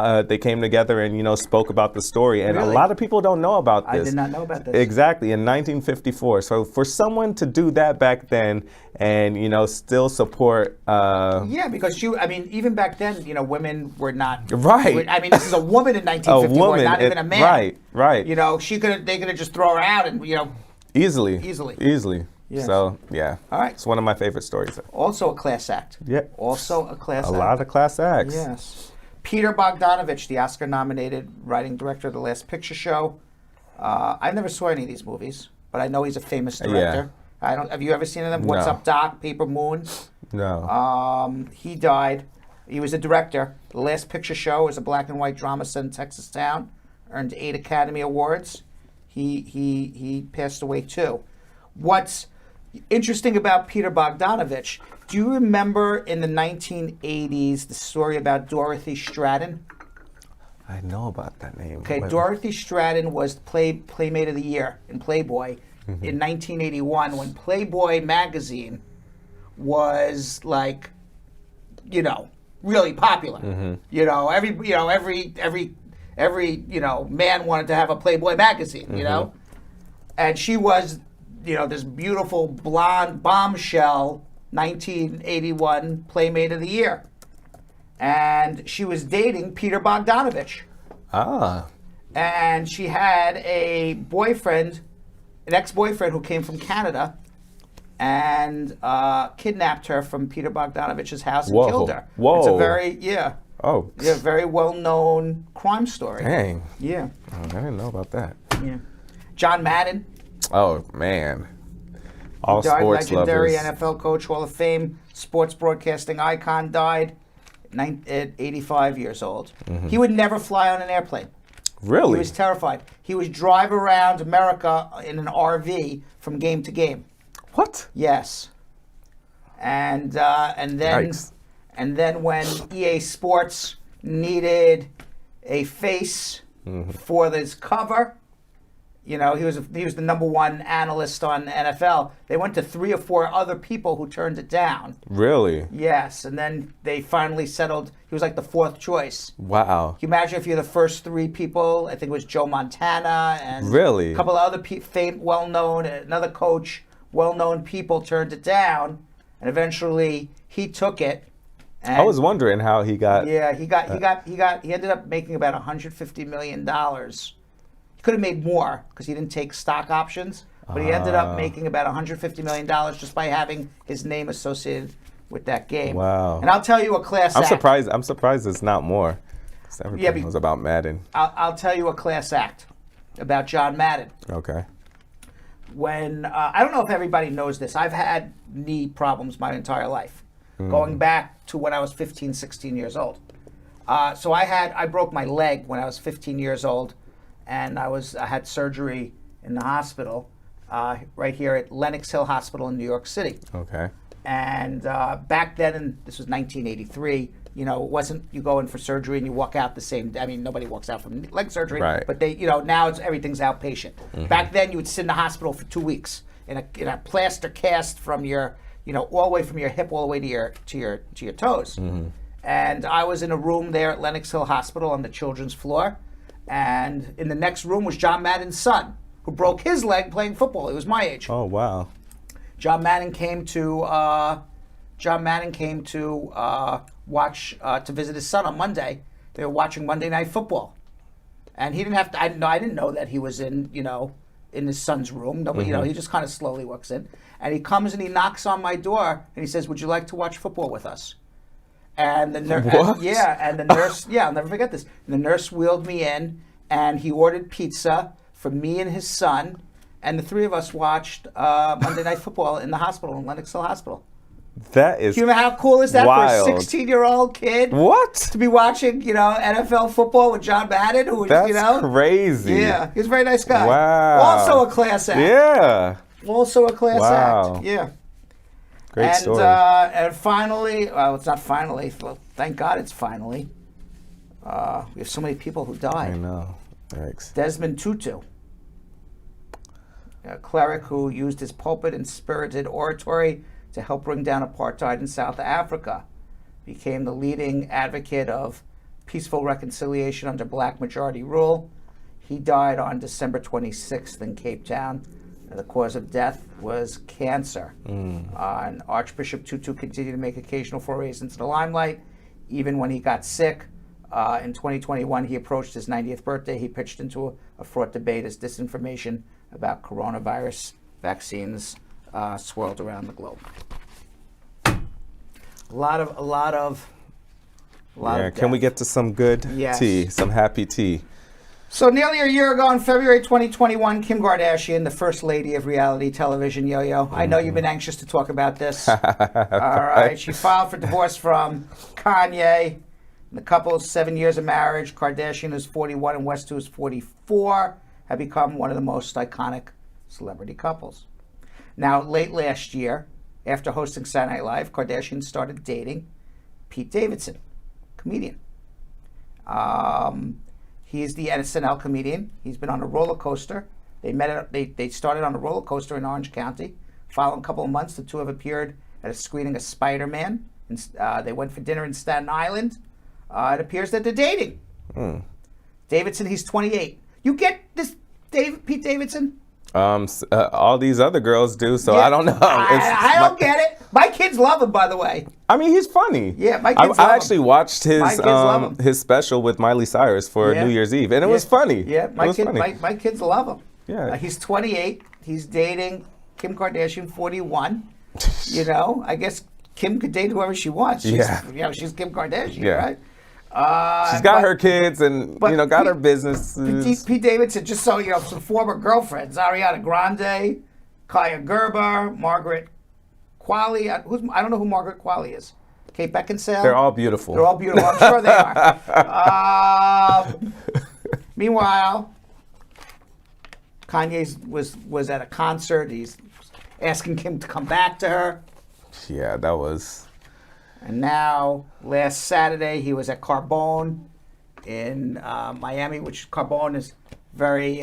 together and spoke about the story, and Really? a lot of people don't know about this. I did not know about this. Exactly, in 1954. So for someone to do that back then and still support Yeah, because even back then, women were not Right. I mean, this is a woman in 1954, woman, not even a man. right. They could have just throw her out and Easily. Yes. So yeah, All right. it's one of my favorite stories. also a class act. Yeah, Also a class a act. lot of class acts. Yes. Peter Bogdanovich, the Oscar-nominated writing director of The Last Picture Show. I never saw any of these movies, but I know he's a famous director. Have you ever seen them? What's No. Up, Doc? Paper Moon? No. He died. He was a director. The Last Picture Show is a black and white drama set in Texas town. Earned 8 Academy Awards. He passed away too. What's interesting about Peter Bogdanovich, do you remember in the 1980s the story about Dorothy Stratton? I know about that name. Okay, But- Dorothy Stratton was Playmate of the Year in Playboy in 1981 when Playboy magazine was like, really popular. Every man wanted to have a Playboy magazine. And she was, this beautiful blonde bombshell 1981 Playmate of the Year. And she was dating Peter Bogdanovich. Ah. And she had a boyfriend, an ex-boyfriend who came from Canada and kidnapped her from Peter Bogdanovich's house and Whoa. killed her. Whoa. It's a very, Oh. very well-known crime story. Dang. Yeah, Oh, I didn't know about that. yeah. John Madden, Oh man. All died, sports legendary lovers. NFL coach, Hall of Fame, sports broadcasting icon, died at 85 years old. He would never fly on an airplane. Really? He was terrified. He would drive around America in an RV from game to game. What? Yes. And then Yikes. and then when EA Sports needed a face for this cover, he was the number one analyst on NFL. They went to 3 or 4 other people who turned it down. Really? Yes, and then they finally settled. He was like the 4th choice. Wow. Can you imagine if you're the first 3 people? I think it was Joe Montana and Really? a couple of other well-known, another coach, well-known people turned it down, and eventually he took it. And I was wondering how he got. yeah, he ended up making about $150 million. He could have made more because he didn't take stock options, but he ended up making about $150 million just by having his name associated with that game. Wow. And I'll tell you a class I'm act. surprised it's not more. 'Cause everything was about Madden. I'll tell you a class act about John Madden. Okay. When I don't know if everybody knows this, I've had knee problems my entire life, going back to when I was 15, 16 years old. So I broke my leg when I was 15 years old, and I had surgery in the hospital right here at Lenox Hill Hospital in New York City. Okay. And back then, and this was 1983, it wasn't you go in for surgery and you walk out the same day. I mean, nobody walks out from leg surgery, Right. but they, now everything's outpatient. Back then, you would sit in the hospital for 2 weeks in a plaster cast from your, all the way from your hip all the way to your toes. And I was in a room there at Lenox Hill Hospital on the children's floor, and in the next room was John Madden's son, who broke his leg playing football. He was my age. Oh wow. John Madden came to watch to visit his son on Monday. They were watching Monday Night Football, and he didn't have to. I didn't know that he was in his son's room. Nobody, he just kind of slowly walks in, and he comes and he knocks on my door and he says, "Would you like to watch football with us?" And the nurse, and the nurse, I'll never forget this. And the nurse wheeled me in, and he ordered pizza for me and his son. And the 3 of us watched Monday Night Football in the hospital, in Lenox Hill Hospital. That is. Do you know how cool is that wild. for a 16-year-old kid What? to be watching, NFL football with John Madden, who was, That's crazy. Yeah, he was a very nice guy. Wow. Also a class act. Yeah. Also a class Wow. act. Yeah. Great story. And finally, well, it's not finally. Well, thank God it's finally. We have so many people who I died. know. Thanks. Desmond Tutu, a cleric who used his pulpit and spirited oratory to help bring down apartheid in South Africa, became the leading advocate of peaceful reconciliation under black majority rule. He died on December 26th in Cape Town. The cause of death was cancer. And Archbishop Tutu continued to make occasional forays into the limelight, even when he got sick. In 2021, he approached his 90th birthday. He pitched into a fraught debate as disinformation about coronavirus vaccines swirled around the globe. A lot of. Can we get to some good Yes. tea, some happy tea? So nearly a year ago, in February 2021, Kim Kardashian, the first lady of reality television, Yo-Yo. I know you've been anxious to talk about this. All right. She filed for divorce from Kanye. The couple's 7 years of marriage. Kardashian is 41 and West, who is 44, have become one of the most iconic celebrity couples. Now, late last year, after hosting Saturday Night Live, Kardashian started dating Pete Davidson, comedian. He's the SNL comedian. He's been on a roller coaster. They started on a roller coaster in Orange County. Following a couple of months, the two have appeared at a screening of Spider-Man. They went for dinner in Staten Island. It appears that they're dating. Davidson, he's 28. You get this, Pete Davidson? All these other girls do, so Yeah. I don't know. I don't get it. My kids love him, by the way. I mean, he's funny. Yeah, my kids love I him. actually watched My kids love him. his special with Miley Cyrus for Yeah. New Year's Eve, and it was funny. Yeah, It was funny. my kids love him. Yeah. He's 28. He's dating Kim Kardashian, 41. You know, I guess Kim could date whoever she wants. She's, she's Kim Kardashian, Yeah. right? She's got her kids and but got her Pete- businesses. Pete Davidson, just so you know, some former girlfriends: Ariana Grande, Kaya Gerber, Margaret Qualley. I don't know who Margaret Qualley is. Kate Beckinsale. They're all beautiful. They're all beautiful. I'm sure they are. Meanwhile, Kanye was at a concert. He's asking Kim to come back to her. Yeah, that was. And now, last Saturday, he was at Carbone in Miami, which Carbone is very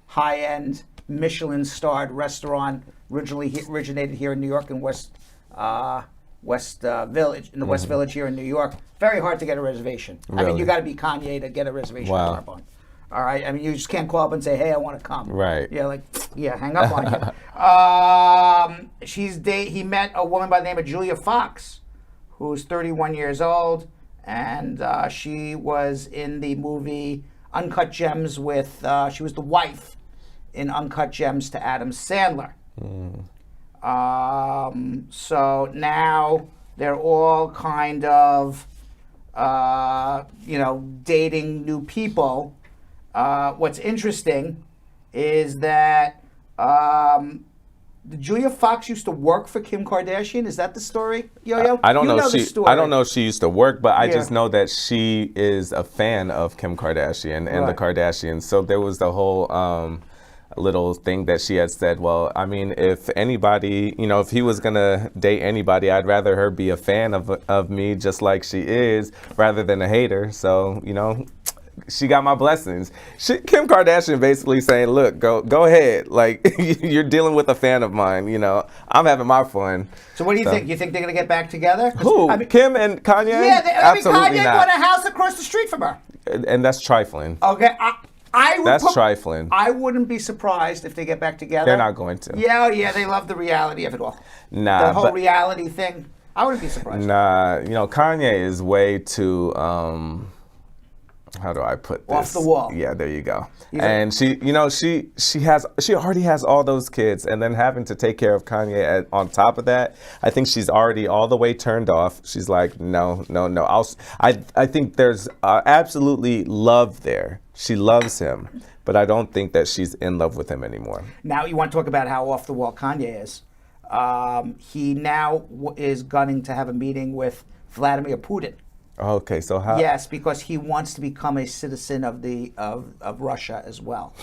high-end, Michelin-starred restaurant. Originated here in New York in West Village, in the West Village here in New York. Very hard to get a reservation. I mean, Really? you got to be Kanye to get a reservation Wow. at Carbone. All right, I mean, you just can't call up and say, "Hey, I want to come." Right. Yeah, hang up on you. He met a woman by the name of Julia Fox, who's 31 years old, and she was in the movie Uncut Gems with. She was the wife in Uncut Gems to Adam Sandler. So now they're all kind of, dating new people. What's interesting is that Julia Fox used to work for Kim Kardashian. Is that the story, Yo-Yo? I don't You know. the story. I don't know if she used to work, but I Yeah. just know that she is a fan of Kim Kardashian and the Right. Kardashians. So there was the whole little thing that she had said. Well, I mean, if anybody, if he was gonna date anybody, I'd rather her be a fan of me, just like she is, rather than a hater. So she got my blessings. Kim Kardashian basically saying, "Look, go ahead. Like you're dealing with a fan of mine. I'm having my fun." So what do you think? You think they're going to get back together? 'Cause, Who? I mean, Kim and Kanye? yeah, Absolutely Kanye not. bought a house across the street from her. And that's trifling. Okay, I would That's trifling. I wouldn't be surprised if they get back together. They're not going to. Yeah, they love the reality of it all. Nah, The whole but reality thing. I wouldn't be surprised. nah. Kanye is way too. How do I put this? Off the wall. Yeah, there you go. He's And she already has all those kids, and then having to take care of Kanye on top of that, I think she's already all the way turned off. She's like, no. I think there's absolutely love there. She loves him, but I don't think that she's in love with him anymore. Now you want to talk about how off the wall Kanye is. He now is gunning to have a meeting with Vladimir Putin. Okay, so how? Yes, because he wants to become a citizen of Russia as well,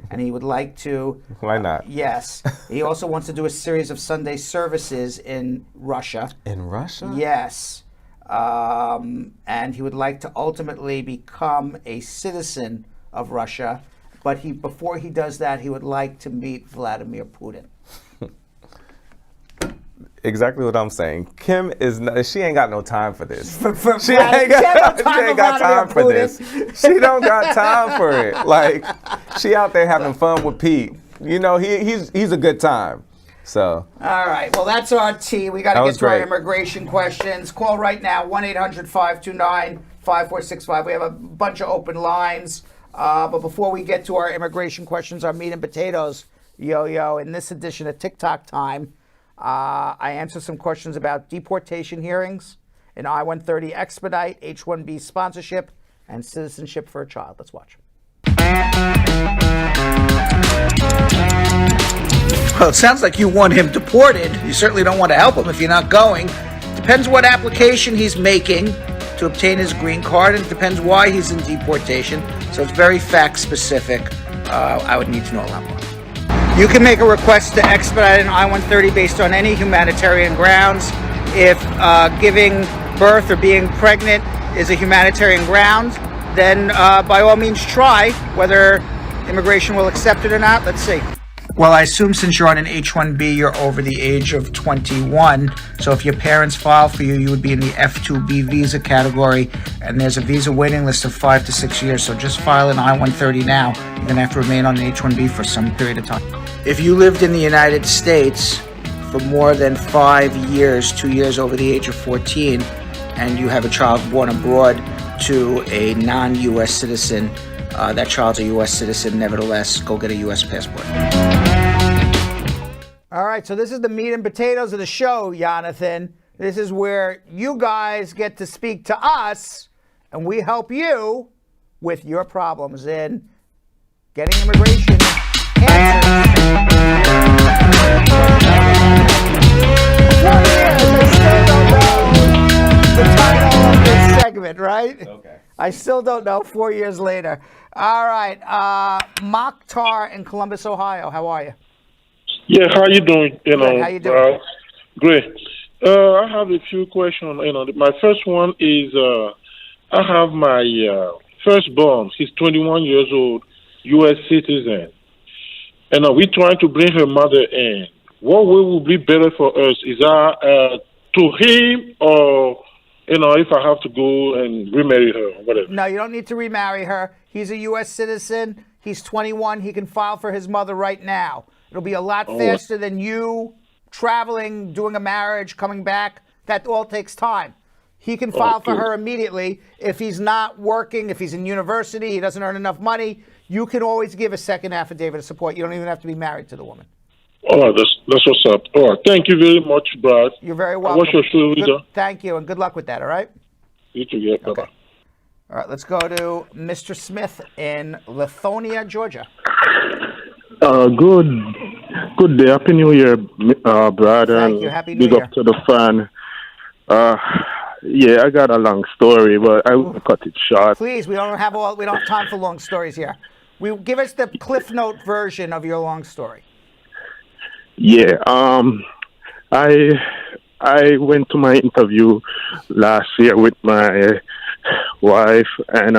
and he would like to. Why not? Yes, he also wants to do a series of Sunday services in Russia. In Russia? Yes, and he would like to ultimately become a citizen of Russia, but before he does that, he would like to meet Vladimir Putin. Exactly what I'm saying. Kim is not, she ain't got no time for this. She ain't got time for this. She don't got time for it. Like, she out there having fun with Pete. You know, he's a good time. So. All right. Well, that's our tea. We got to get to our immigration questions. Call right now, 1-800-529-5465. We have a bunch of open lines. But before we get to our immigration questions, our meat and potatoes, yo, in this edition of TikTok Time, I answer some questions about deportation hearings, an I-130 expedite, H-1B sponsorship, and citizenship for a child. Let's watch. Well, it sounds like you want him deported. You certainly don't want to help him if you're not going. Depends what application he's making to obtain his green card, and it depends why he's in deportation. So it's very fact specific. I would need to know a lot more. You can make a request to expedite an I-130 based on any humanitarian grounds. If giving birth or being pregnant is a humanitarian ground, then by all means try. Whether immigration will accept it or not, let's see. Well, I assume since you're on an H-1B, you're over the age of 21. So if your parents file for you, you would be in the F-2B visa category. And there's a visa waiting list of 5 to 6 years. So just file an I-130 now. You're going to have to remain on an H-1B for some period of time. If you lived in the United States for more than 5 years, 2 years over the age of 14, and you have a child born abroad to a non-U.S. citizen, that child's a U.S. citizen. Nevertheless, go get a U.S. passport. All right, so this is the meat and potatoes of the show, Jonathan. This is where you guys get to speak to us, and we help you with your problems in getting immigration answers. I still don't know the title of this segment, right? Okay. I still don't know 4 years later. All right, Mokhtar in Columbus, Ohio. How are you? Yeah, how you doing? Good. How you doing? Great. I have a few questions. My first one is I have my firstborn. He's 21 years old, U.S. citizen, and we're trying to bring her mother in. What way would be better for us? Is that to him, or if I have to go and remarry her, or whatever? No, you don't need to remarry her. He's a U.S. citizen. He's 21. He can file for his mother right now. It'll be a lot faster than you traveling, doing a marriage, coming back. That all takes time. He can file for her immediately. If he's not working, if he's in university, he doesn't earn enough money, you can always give a second affidavit of support. You don't even have to be married to the woman. All right, that's what's up. All right, thank you very much, Brad. You're very welcome. What's your show, leader? Thank you, and good luck with that, all right? You too, yeah. Okay. Bye-bye. All right, let's go to Mr. Smith in Lithonia, Georgia. Good day. Happy New Year, Brad. Thank you. Happy New Big Year. up to the fan. Yeah, I got a long story, but I will cut it short. Please, we don't have time for long stories here. Give us the Cliff Note version of your long story. Yeah. I went to my interview last year with my wife, and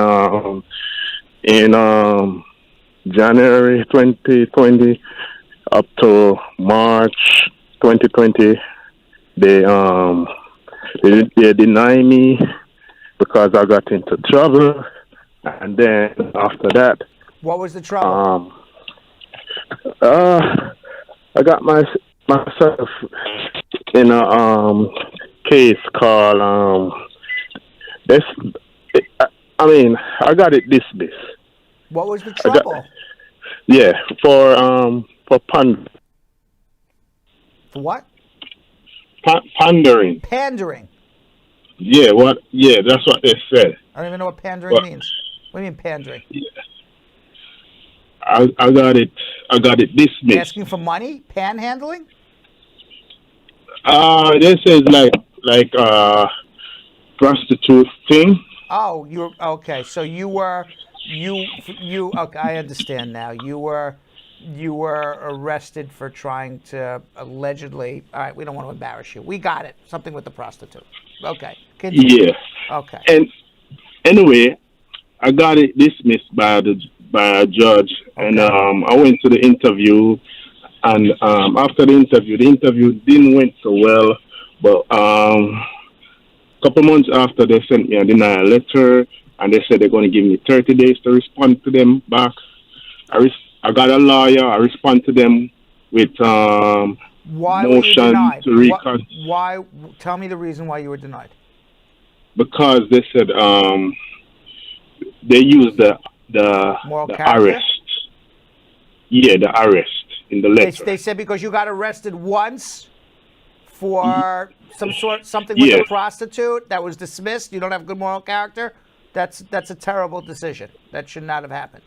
in January 2020 up to March 2020, they deny me because I got into trouble, and then after that, what was the trouble? I got myself in a case called I got it dismissed. What was the trouble? For pandering. For what? Pandering. Pandering. Yeah, what? Yeah, that's what they said. I don't even know what pandering means. What do you mean pandering? Yeah. I got it dismissed. Asking for money? Panhandling? This is like prostitute thing. Oh, you're okay. So okay, I understand now. You were arrested for trying to allegedly. All right, we don't want to embarrass you. We got it. Something with the prostitute. Okay. Continue. Yeah. Okay. And anyway, I got it dismissed by a judge, and I went to the interview, and after the interview didn't went so well, but a couple months after, they sent me a denial letter, and they said they're going to give me 30 days to respond to them back. I got a lawyer. I respond to them with Why were you motion denied? to reconsider. Why? Tell me the reason why you were denied. Because they said they used the Moral character? arrest. Yeah, the arrest in the letter. They said because you got arrested once for something with Yeah. a prostitute that was dismissed. You don't have good moral character. That's a terrible decision. That should not have happened.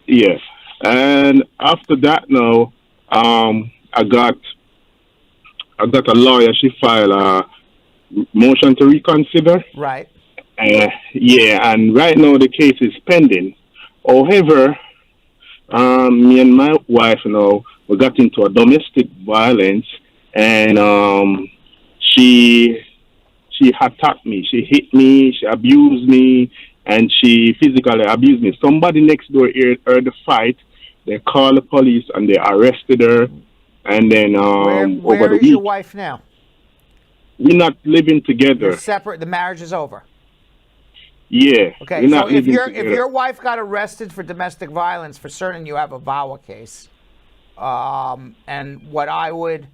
Yes, and after that, now I got a lawyer. She filed a motion to reconsider. Right. Yeah, and right now the case is pending. However, me and my wife, we got into a domestic violence, and she attacked me. She hit me. She abused me. And she physically abused me. Somebody next door heard the fight. They called the police and they arrested her. And then Where over the is week, your wife now? we're not living together. You're separate. The marriage is over. Yeah. Okay. We're So not if living your together. wife got arrested for domestic violence, for certain you have a VAWA case. And what I would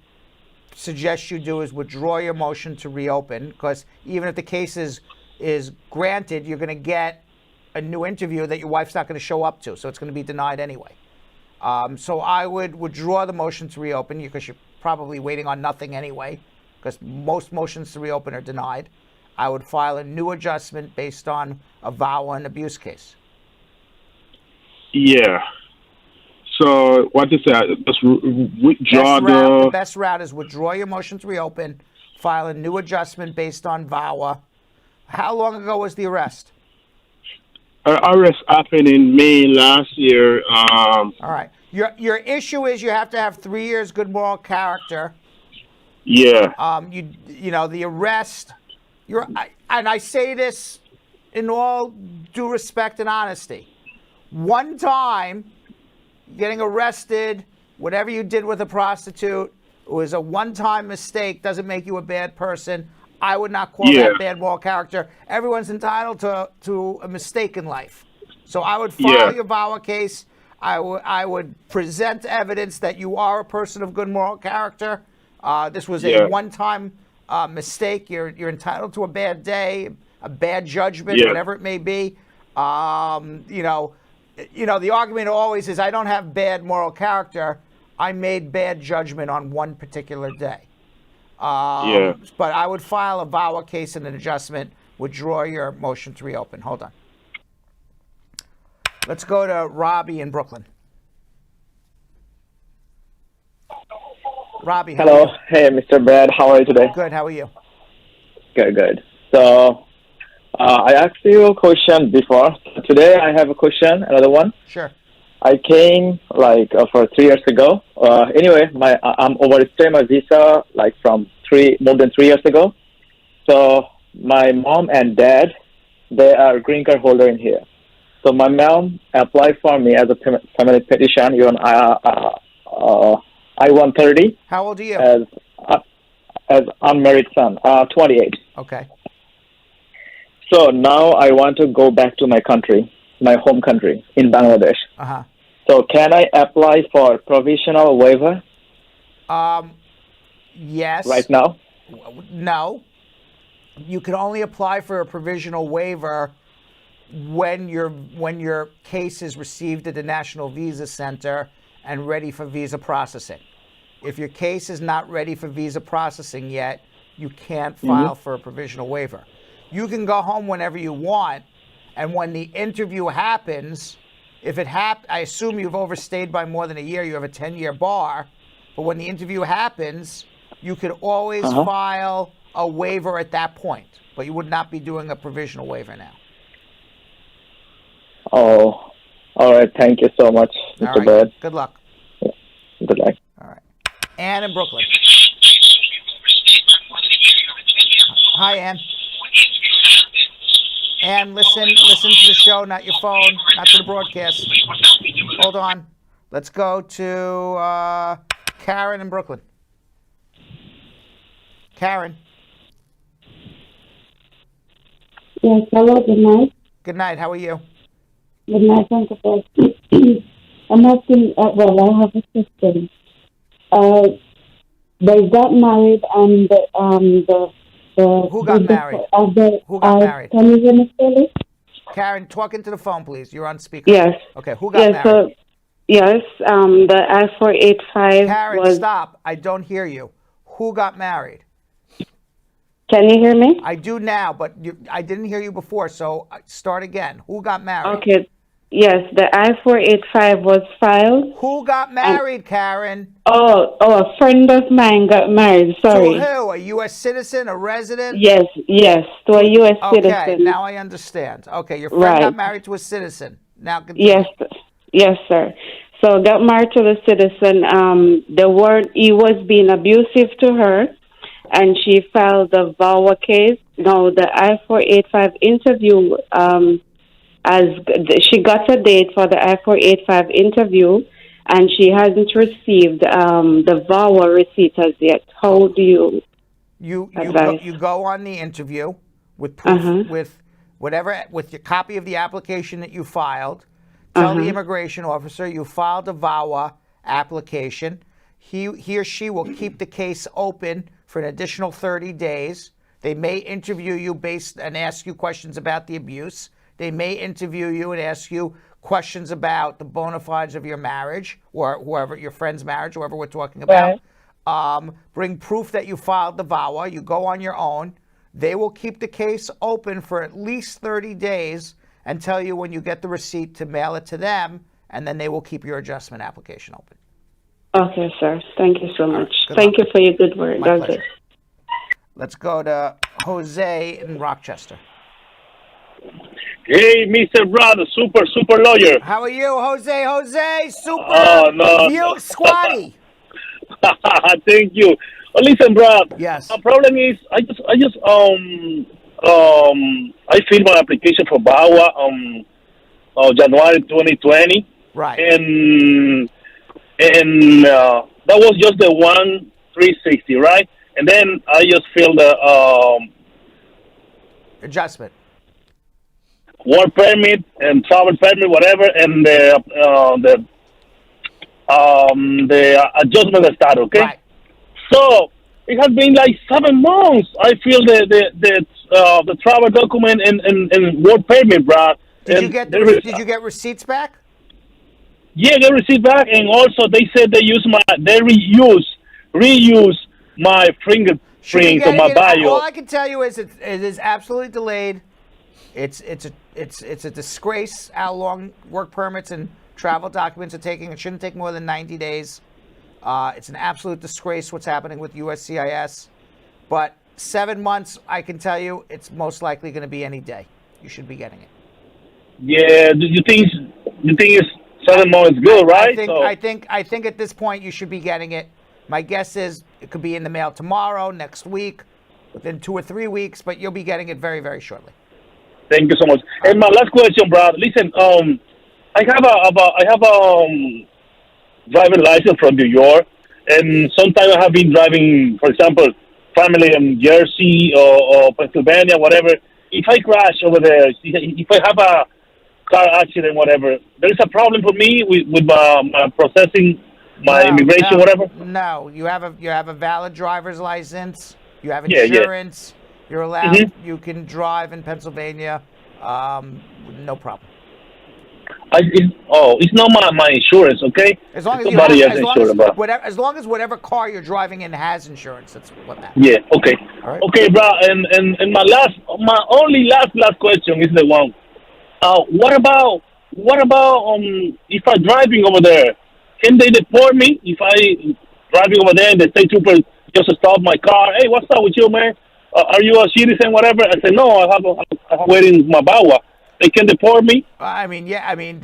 suggest you do is withdraw your motion to reopen, because even if the case is granted, you're going to get a new interview that your wife's not going to show up to, so it's going to be denied anyway. So I would withdraw the motion to reopen, because you're probably waiting on nothing anyway, because most motions to reopen are denied. I would file a new adjustment based on a VAWA and abuse case. Yeah. So what you say? Just withdraw The best route is withdraw your motion to reopen, file a new adjustment based on VAWA. How long ago was the arrest? Arrest happened in May last year. All right. Your issue is you have to have 3 years good moral character. Yeah. The arrest. And I say this in all due respect and honesty. One time, getting arrested, whatever you did with a prostitute, it was a one-time mistake. Doesn't make you a bad person. I would not call that bad moral character. Everyone's entitled to a mistake in life. So I would file your VAWA case. I would present evidence that you are a person of good moral character. This was a one-time mistake. You're entitled to a bad day, a bad judgment, whatever it may be. The argument always is I don't have bad moral character. I made bad judgment on one particular day. But I would file a VAWA case and an adjustment, withdraw your motion to reopen. Hold on. Let's go to Robbie in Brooklyn. Robbie, how Hello. are you? Hey, Mr. Brad. How are you today? Good. How are you? Good. So, I asked you a question before. Today, I have a question, another one. Sure. I came for 3 years ago. Anyway, I'm overstaying my visa from more than 3 years ago. So my mom and dad, they are green card holder in here. So my mom applied for me as a family petition on I-130. How old are you? As unmarried son, 28. Okay. So now I want to go back to my country, my home country in Bangladesh. Uh-huh. So can I apply for provisional waiver? Yes. Right now? No. You can only apply for a provisional waiver when your case is received at the National Visa Center and ready for visa processing. If your case is not ready for visa processing yet, you can't file for a provisional waiver. You can go home whenever you want, and when the interview happens, I assume you've overstayed by more than a year, you have a 10-year bar, but when the interview happens, you could always file a waiver at that point, but you would not be doing a provisional waiver now. Oh, all right. Thank you so much, All Mr. right. Brad. Good luck. Good luck. All right. Ann in Brooklyn. Hi, Ann. Ann, listen to the show, not your phone, not to the broadcast. Hold on. Let's go to Karen in Brooklyn. Karen. Yes, hello, good night. Good night. How are you? Good night, Uncle Bob. I'm asking, well, I have a question. They got married and Who got married? Who got married? Can you hear me clearly? Karen, talk into the phone, please. You're on speaker. Yes. Okay, who got married? So, yes, the I-485 Karen, was... stop. I don't hear you. Who got married? Can you hear me? I do now, but I didn't hear you before, so start again. Who got married? Okay. Yes, the I-485 was filed. Who got married, Karen? A friend of mine got married, sorry. To who? A U.S. citizen, a resident? Yes, to a U.S. citizen. Okay, now I understand. Okay, your friend got married to a citizen. Now continue. Yes, sir. So got married to the citizen. He was being abusive to her, and she filed the VAWA case. Now the I-485 interview, as she got a date for the I-485 interview, and she hasn't received the VAWA receipt as yet. How do you advise? You go on the interview with proof, with your copy of the application that you filed. Tell the immigration officer you filed a VAWA application. He or she will keep the case open for an additional 30 days. They may interview you and ask you questions about the abuse. They may interview you and ask you questions about the bona fides of your marriage or whoever, your friend's marriage, whoever we're talking about. Bring proof that you filed the VAWA. You go on your own. They will keep the case open for at least 30 days and tell you when you get the receipt to mail it to them, and then they will keep your adjustment application open. Okay, sir. Thank you so much. Good Thank luck. you for your good work. My That's pleasure. it. Let's go to Jose in Rochester. Hey, Mr. Brad, super lawyer. How are you, Jose? Jose, super. Oh, no. You squatty. Thank you. Well, listen, Brad. Yes. The problem is, I filled my application for VAWA January 2020. Right. And that was just the 360, right? And then I just filled the adjustment. Work permit and travel permit, whatever, and the adjustment start. Okay. Right. So it has been like 7 months. I feel the travel document and work permit, Brad. Did you get receipts back? Yeah, they received back, and also they said they reuse my fingerprints on my bio. All I can tell you is it is absolutely delayed. It's a disgrace how long work permits and travel documents are taking. It shouldn't take more than 90 days. It's an absolute disgrace what's happening with USCIS. But 7 months, I can tell you, it's most likely going to be any day. You should be getting it. Yeah, you think it's 7 months good, right? I think at this point you should be getting it. My guess is it could be in the mail tomorrow, next week, within 2 or 3 weeks, but you'll be getting it very, very shortly. Thank you so much. And my last question, Brad. Listen, I have a driving license from New York, and sometimes I have been driving, for example, family in Jersey or Pennsylvania, whatever. If I crash over there, if I have a car accident, whatever, there is a problem for me with my processing my immigration, whatever. No, you have a valid driver's license. You have insurance. You're allowed. You can drive in Pennsylvania. No problem. It's not my insurance, okay? As long as as long as whatever car you're driving in has insurance, that's what matters. Yeah. Okay. All right. Okay, bro. And my only last question is the one. What about if I'm driving over there? Can they deport me if I driving over there and the state trooper just stopped my car. Hey, what's up with you, man? Are you a citizen, whatever? I said, no, I have waiting my bawa. They can deport me. I mean, yeah. I mean,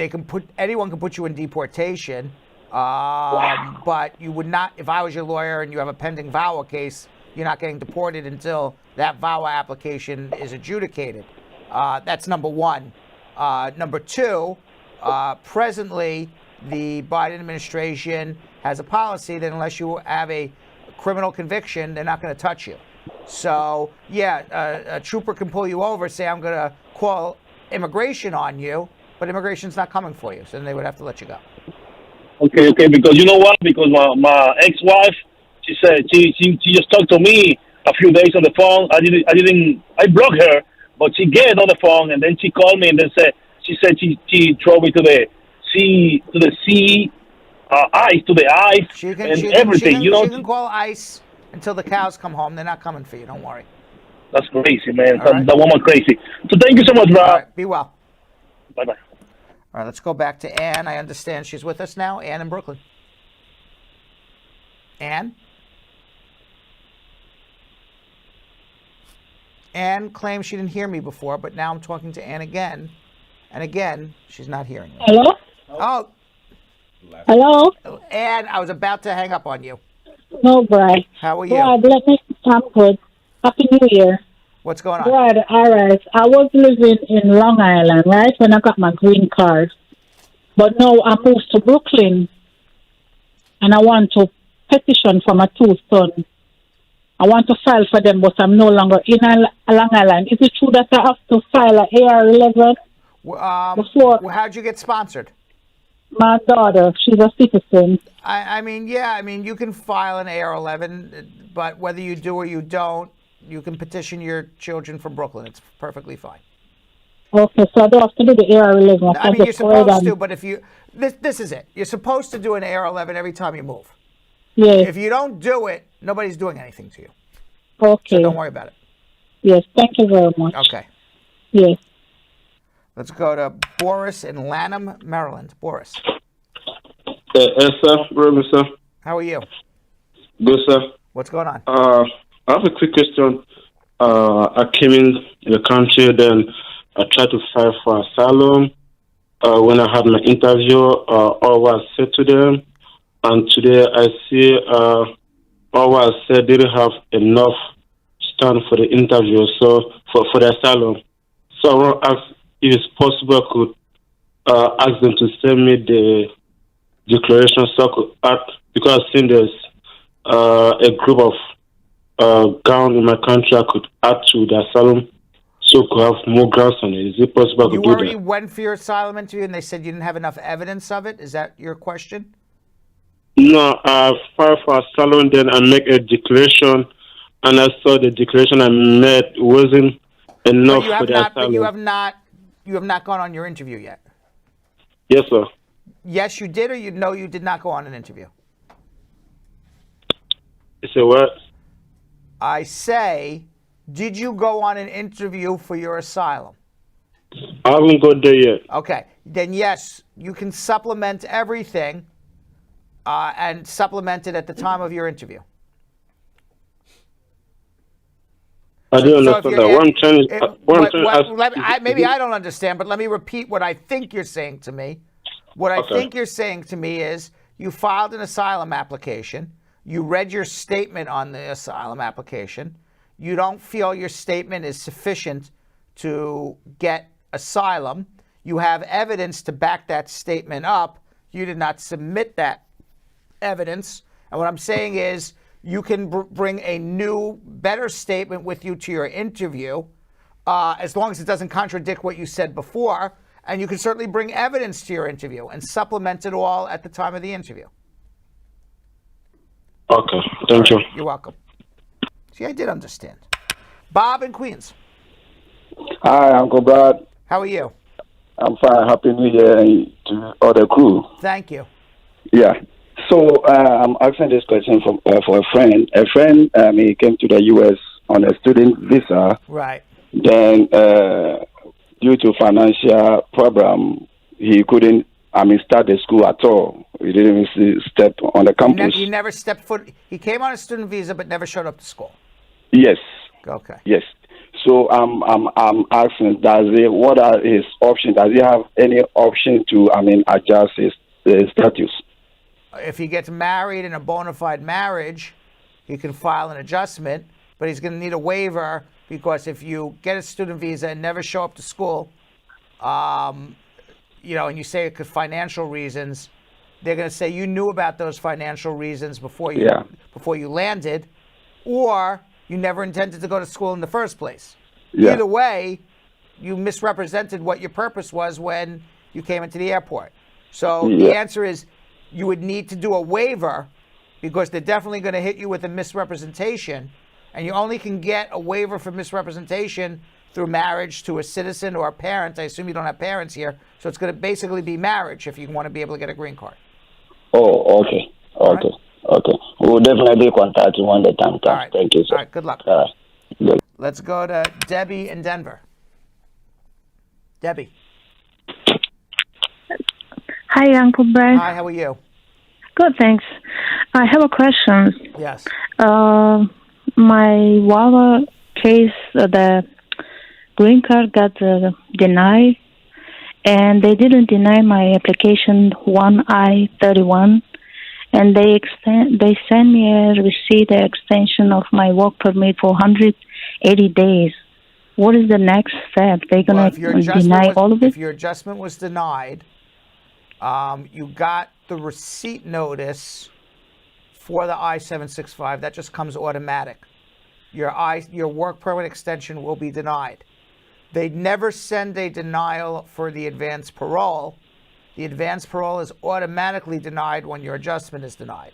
anyone can put you in deportation, but you would not. If I was your lawyer and you have a pending VAWA case, you're not getting deported until that VAWA application is adjudicated. That's number one. Number two, presently, the Biden administration has a policy that unless you have a criminal conviction, they're not going to touch you. So, yeah, a trooper can pull you over, say, I'm going to call immigration on you, but immigration's not coming for you, so then they would have to let you go. Okay, because you know what? Because my ex-wife, she said she just talked to me a few days on the phone. I blocked her, but she get on the phone and then she called me and then she said she drove me to the ICE, She can everything. She can call ICE until the cows come home. They're not coming for you. Don't worry. That's crazy, man. All right. That woman crazy. So thank you so much, bro. All right, be well. Bye-bye. All right, let's go back to Ann. I understand she's with us now. Ann in Brooklyn. Ann? Ann claims she didn't hear me before, but now I'm talking to Ann again. And again, she's not hearing me. Hello? Oh. Hello? Ann, I was about to hang up on you. No, Brad. How are you? Brad, let me I'm good. Happy New Year. What's going on? Brad, all right. I was living in Long Island, right, when I got my green card. But now I moved to Brooklyn, and I want to petition for my two sons. I want to file for them, but I'm no longer in Long Island. Is it true that I have to file an AR-11? How'd you get sponsored? My daughter, she's a citizen. I mean, you can file an AR-11, but whether you do or you don't, you can petition your children from Brooklyn. It's perfectly fine. Okay, so I don't have to do the AR-11. I mean, you're supposed to, but if you... This is it. You're supposed to do an AR-11 every time you move. Yes. If you don't do it, nobody's doing anything to you. Okay. So don't worry about it. Yes, thank you very much. Okay. Yes. Let's go to Boris in Lanham, Maryland. Boris. Yes, sir. Brother, sir. How are you? Good, sir. What's going on? I have a quick question. I came in the country, then I tried to file for asylum. When I had my interview, all was said to them. And today I see all was said didn't have enough stand for the interview, so for the asylum. So I want to ask if it's possible I could ask them to send me the declaration so I could add, because I've seen there's a group of ground in my country I could add to the asylum so I could have more grounds on it. Is it possible I could do that? You already went for your asylum interview and they said you didn't have enough evidence of it? Is that your question? No, I filed for asylum, then I make a declaration, and I saw the declaration I made wasn't enough for the asylum. But you have not gone on your interview yet? Yes, sir. Yes, you did, or you did not go on an interview? You say what? I say, did you go on an interview for your asylum? I haven't got there yet. Okay, then yes, you can supplement everything and supplement it at the time of your interview. I don't understand that. Maybe I don't understand, but let me repeat what I think you're saying to me. What I think you're saying to me is you filed an asylum application. You read your statement on the asylum application. You don't feel your statement is sufficient to get asylum. You have evidence to back that statement up. You did not submit that evidence. And what I'm saying is you can bring a new, better statement with you to your interview, as long as it doesn't contradict what you said before. And you can certainly bring evidence to your interview and supplement it all at the time of the interview. Okay, thank you. You're welcome. See, I did understand. Bob in Queens. Hi, Uncle Brad. How are you? I'm fine. Happy New Year to all the crew. Thank you. Yeah. So I'm asking this question for a friend. A friend, he came to the U.S. on a student visa. Right. Then, due to financial problem, he couldn't start the school at all. He didn't even step on the campus. He never stepped foot. He came on a student visa, but never showed up to school. Yes. Okay. Yes. So I'm asking, what are his options? Does he have any option to adjust his status? If he gets married in a bona fide marriage, he can file an adjustment, but he's going to need a waiver because if you get a student visa and never show up to school, and you say it because financial reasons, they're going to say you knew about those financial reasons before you landed, or you never intended to go to school in the first place. Yeah. Either way, you misrepresented what your purpose was when you came into the airport. So the answer is you would need to do a waiver because they're definitely going to hit you with a misrepresentation, and you only can get a waiver for misrepresentation through marriage to a citizen or a parent. I assume you don't have parents here, so it's going to basically be marriage if you want to be able to get a green card. Oh, okay. Okay. Okay. We'll definitely contact you when the time comes. All right. Thank you, sir. All right. Good luck. Good. Let's go to Debbie in Denver. Debbie. Hi, Uncle Brad. Hi, how are you? Good, thanks. I have a question. Yes. My Wawa case, the green card got denied, and they didn't deny my application 1I-31, and they sent me a receipt, the extension of my work permit for 180 days. What is the next step? They're going to deny all of it? If your adjustment was denied, you got the receipt notice for the I-765. That just comes automatic. Your work permit extension will be denied. They never send a denial for the advance parole. The advance parole is automatically denied when your adjustment is denied.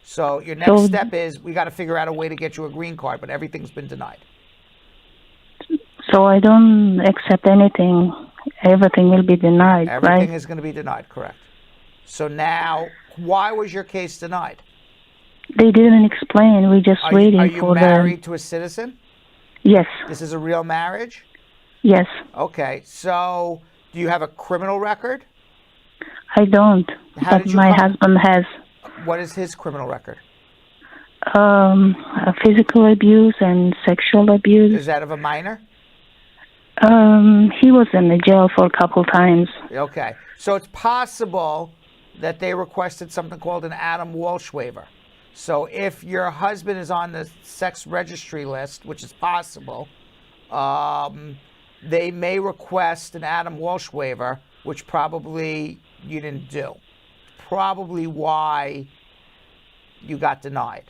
So your next step is we got to figure out a way to get you a green card, but everything's been denied. So I don't accept anything. Everything will be denied, right? Everything is going to be denied, correct. So now, why was your case denied? They didn't explain. We're just waiting for the... Are you married to a citizen? Yes. This is a real marriage? Yes. Okay, so do you have a criminal record? I don't, but my husband has. What is his criminal record? Physical abuse and sexual abuse. Is that of a minor? He was in the jail for a couple times. Okay, so it's possible that they requested something called an Adam Walsh waiver. So if your husband is on the sex registry list, which is possible, they may request an Adam Walsh waiver, which probably you didn't do. Probably why you got denied.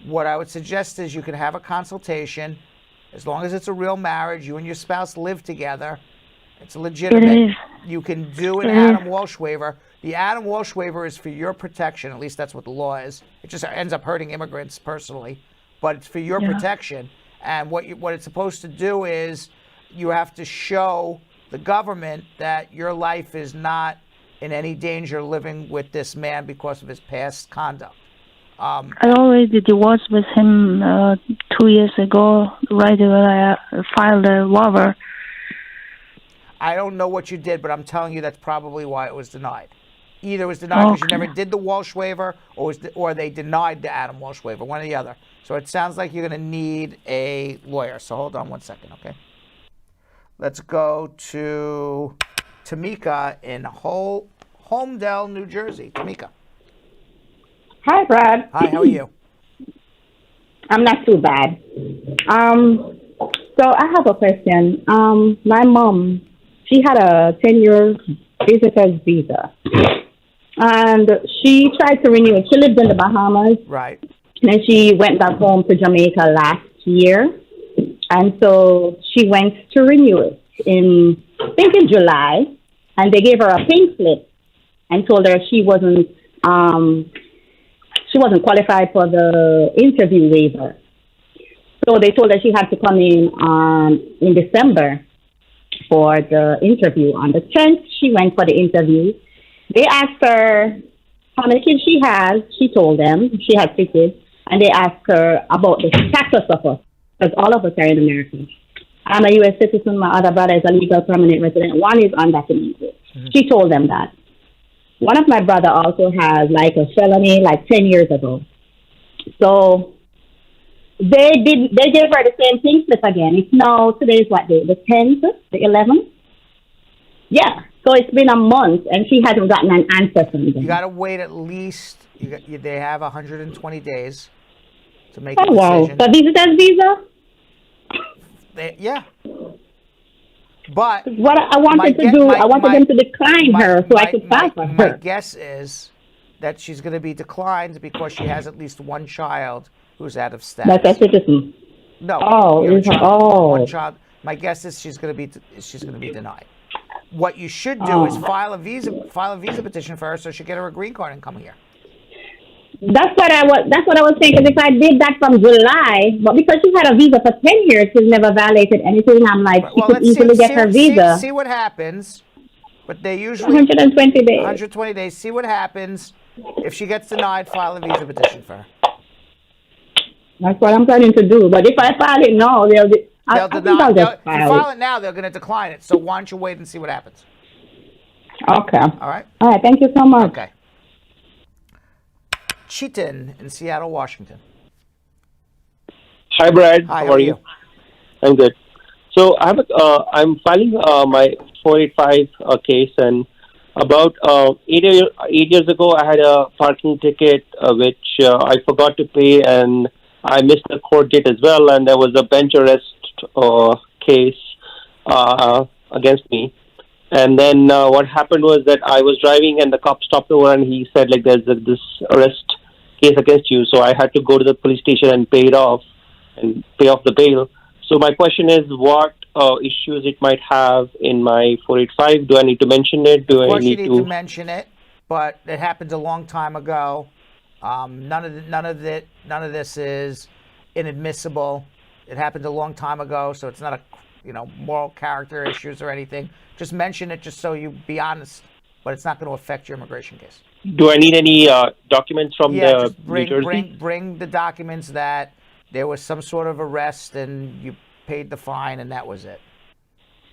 What I would suggest is you can have a consultation. As long as it's a real marriage, you and your spouse live together, it's legitimate. It is. You can do an Adam Walsh waiver. The Adam Walsh waiver is for your protection. At least that's what the law is. It just ends up hurting immigrants personally, but it's for your protection. And what it's supposed to do is you have to show the government that your life is not in any danger living with this man because of his past conduct. I already divorced with him 2 years ago, right when I filed a waiver. I don't know what you did, but I'm telling you that's probably why it was denied. Either it was denied because you never did the Walsh waiver, or they denied the Adam Walsh waiver, one or the other. So it sounds like you're going to need a lawyer. So hold on one second, okay? Let's go to Tamika in Holmdel, New Jersey. Tamika. Hi, Brad. Hi, how are you? I'm not too bad. So I have a question. My mom, she had a 10-year visitor's visa. And she tried to renew it. She lived in the Bahamas. Right. And then she went back home to Jamaica last year. And so she went to renew it in July. And they gave her a pink slip and told her she wasn't qualified for the interview waiver. So they told her she had to come in December for the interview. On the 10th, she went for the interview. They asked her how many kids she has. She told them she had 3 kids. And they asked her about the status of us, because all of us are in America. I'm a U.S. citizen. My other brother is a legal permanent resident. One is undocumented. Mm-hmm. She told them that. one of my brother also has like a felony like 10 years ago. So they gave her the same thing slip again. It's now, today's what day? The 10th, the 11th? Yeah. So it's been a month and she hasn't gotten an answer from them. You got to wait at least, they have 120 days to make a decision. Wow. So visitor's visa? Yeah. But what I wanted to do, I wanted them to decline her so I could file for her. My guess is that she's going to be declined because she has at least one child who's out of status. That's a citizen. No. Oh, one child. My guess is she's going to be denied. What you should do is file a visa petition for her so she get her a green card and come here. That's what I was thinking. If I did that from July, but because she had a visa for 10 years, she's never violated anything. I'm like, she could easily get her visa. See what happens. But they usually 120 days. 120 days. See what happens. If she gets denied, file a visa petition for her. That's what I'm planning to do. But if I file it now, they'll deny. If you file it now, they're going to decline it. So why don't you wait and see what happens? Okay. All right. All right. Thank you so much. Okay. Cheatin in Seattle, Washington. Hi, Brad. Hi, how are you? I'm good. So I'm filing my 485 case, and about 8 years ago, I had a parking ticket which I forgot to pay, and I missed the court date as well, and there was a bench arrest case against me. And then what happened was that I was driving, and the cop stopped over, and he said, like, there's this arrest case against you. So I had to go to the police station and pay it off and pay off the bail. So my question is, what issues it might have in my 485? Do I need to mention it? Of course you need to mention it, but it happened a long time ago. None of this is inadmissible. It happened a long time ago, so it's not a moral character issues or anything. Just mention it, just so you be honest. But it's not going to affect your immigration case. Do I need any documents from the just New Jersey? bring the documents that there was some sort of arrest and you paid the fine and that was it.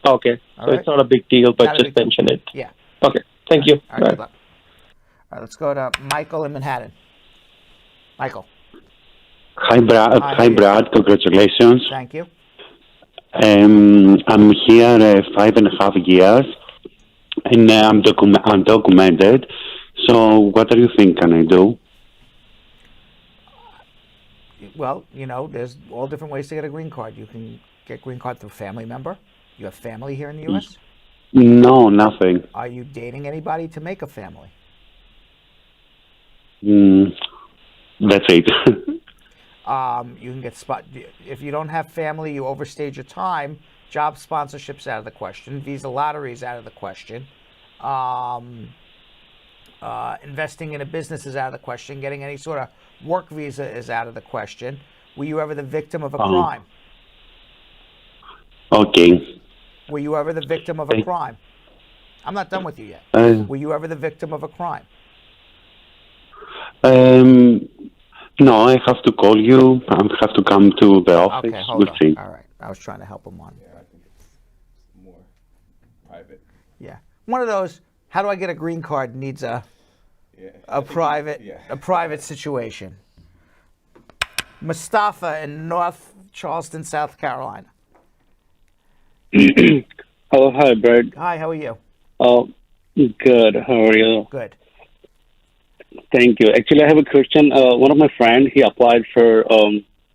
Okay, so it's not a big deal, but just mention it. Yeah. Okay, thank you. All right, good luck. All right, let's go to Michael in Manhattan. Michael. Hi, Brad. Hi, Brad. Congratulations. Thank you. I'm here 5.5 years, and I'm undocumented. So, what do you think can I do? Well, there's all different ways to get a green card. You can get green card through family member. You have family here in the U.S.? No, nothing. Are you dating anybody to make a family? That's it. You can get if you don't have family, you overstayed your time. Job sponsorship's out of the question. Visa lottery is out of the question. Investing in a business is out of the question. Getting any sort of work visa is out of the question. Were you ever the victim of a crime? Okay. Were you ever the victim of a crime? I'm not done with you yet. Were you ever the victim of a crime? No, I have to call you. I have to come to the office. Okay, hold on. All right. I was trying to help him on. Yeah, I think it's more private. Yeah. One of those, how do I get a green card, needs a private situation. Mustafa in North Charleston, South Carolina. Hello, hi, Brad. Hi, how are you? Good. How are you? Good. Thank you. Actually, I have a question. One of my friends, he applied for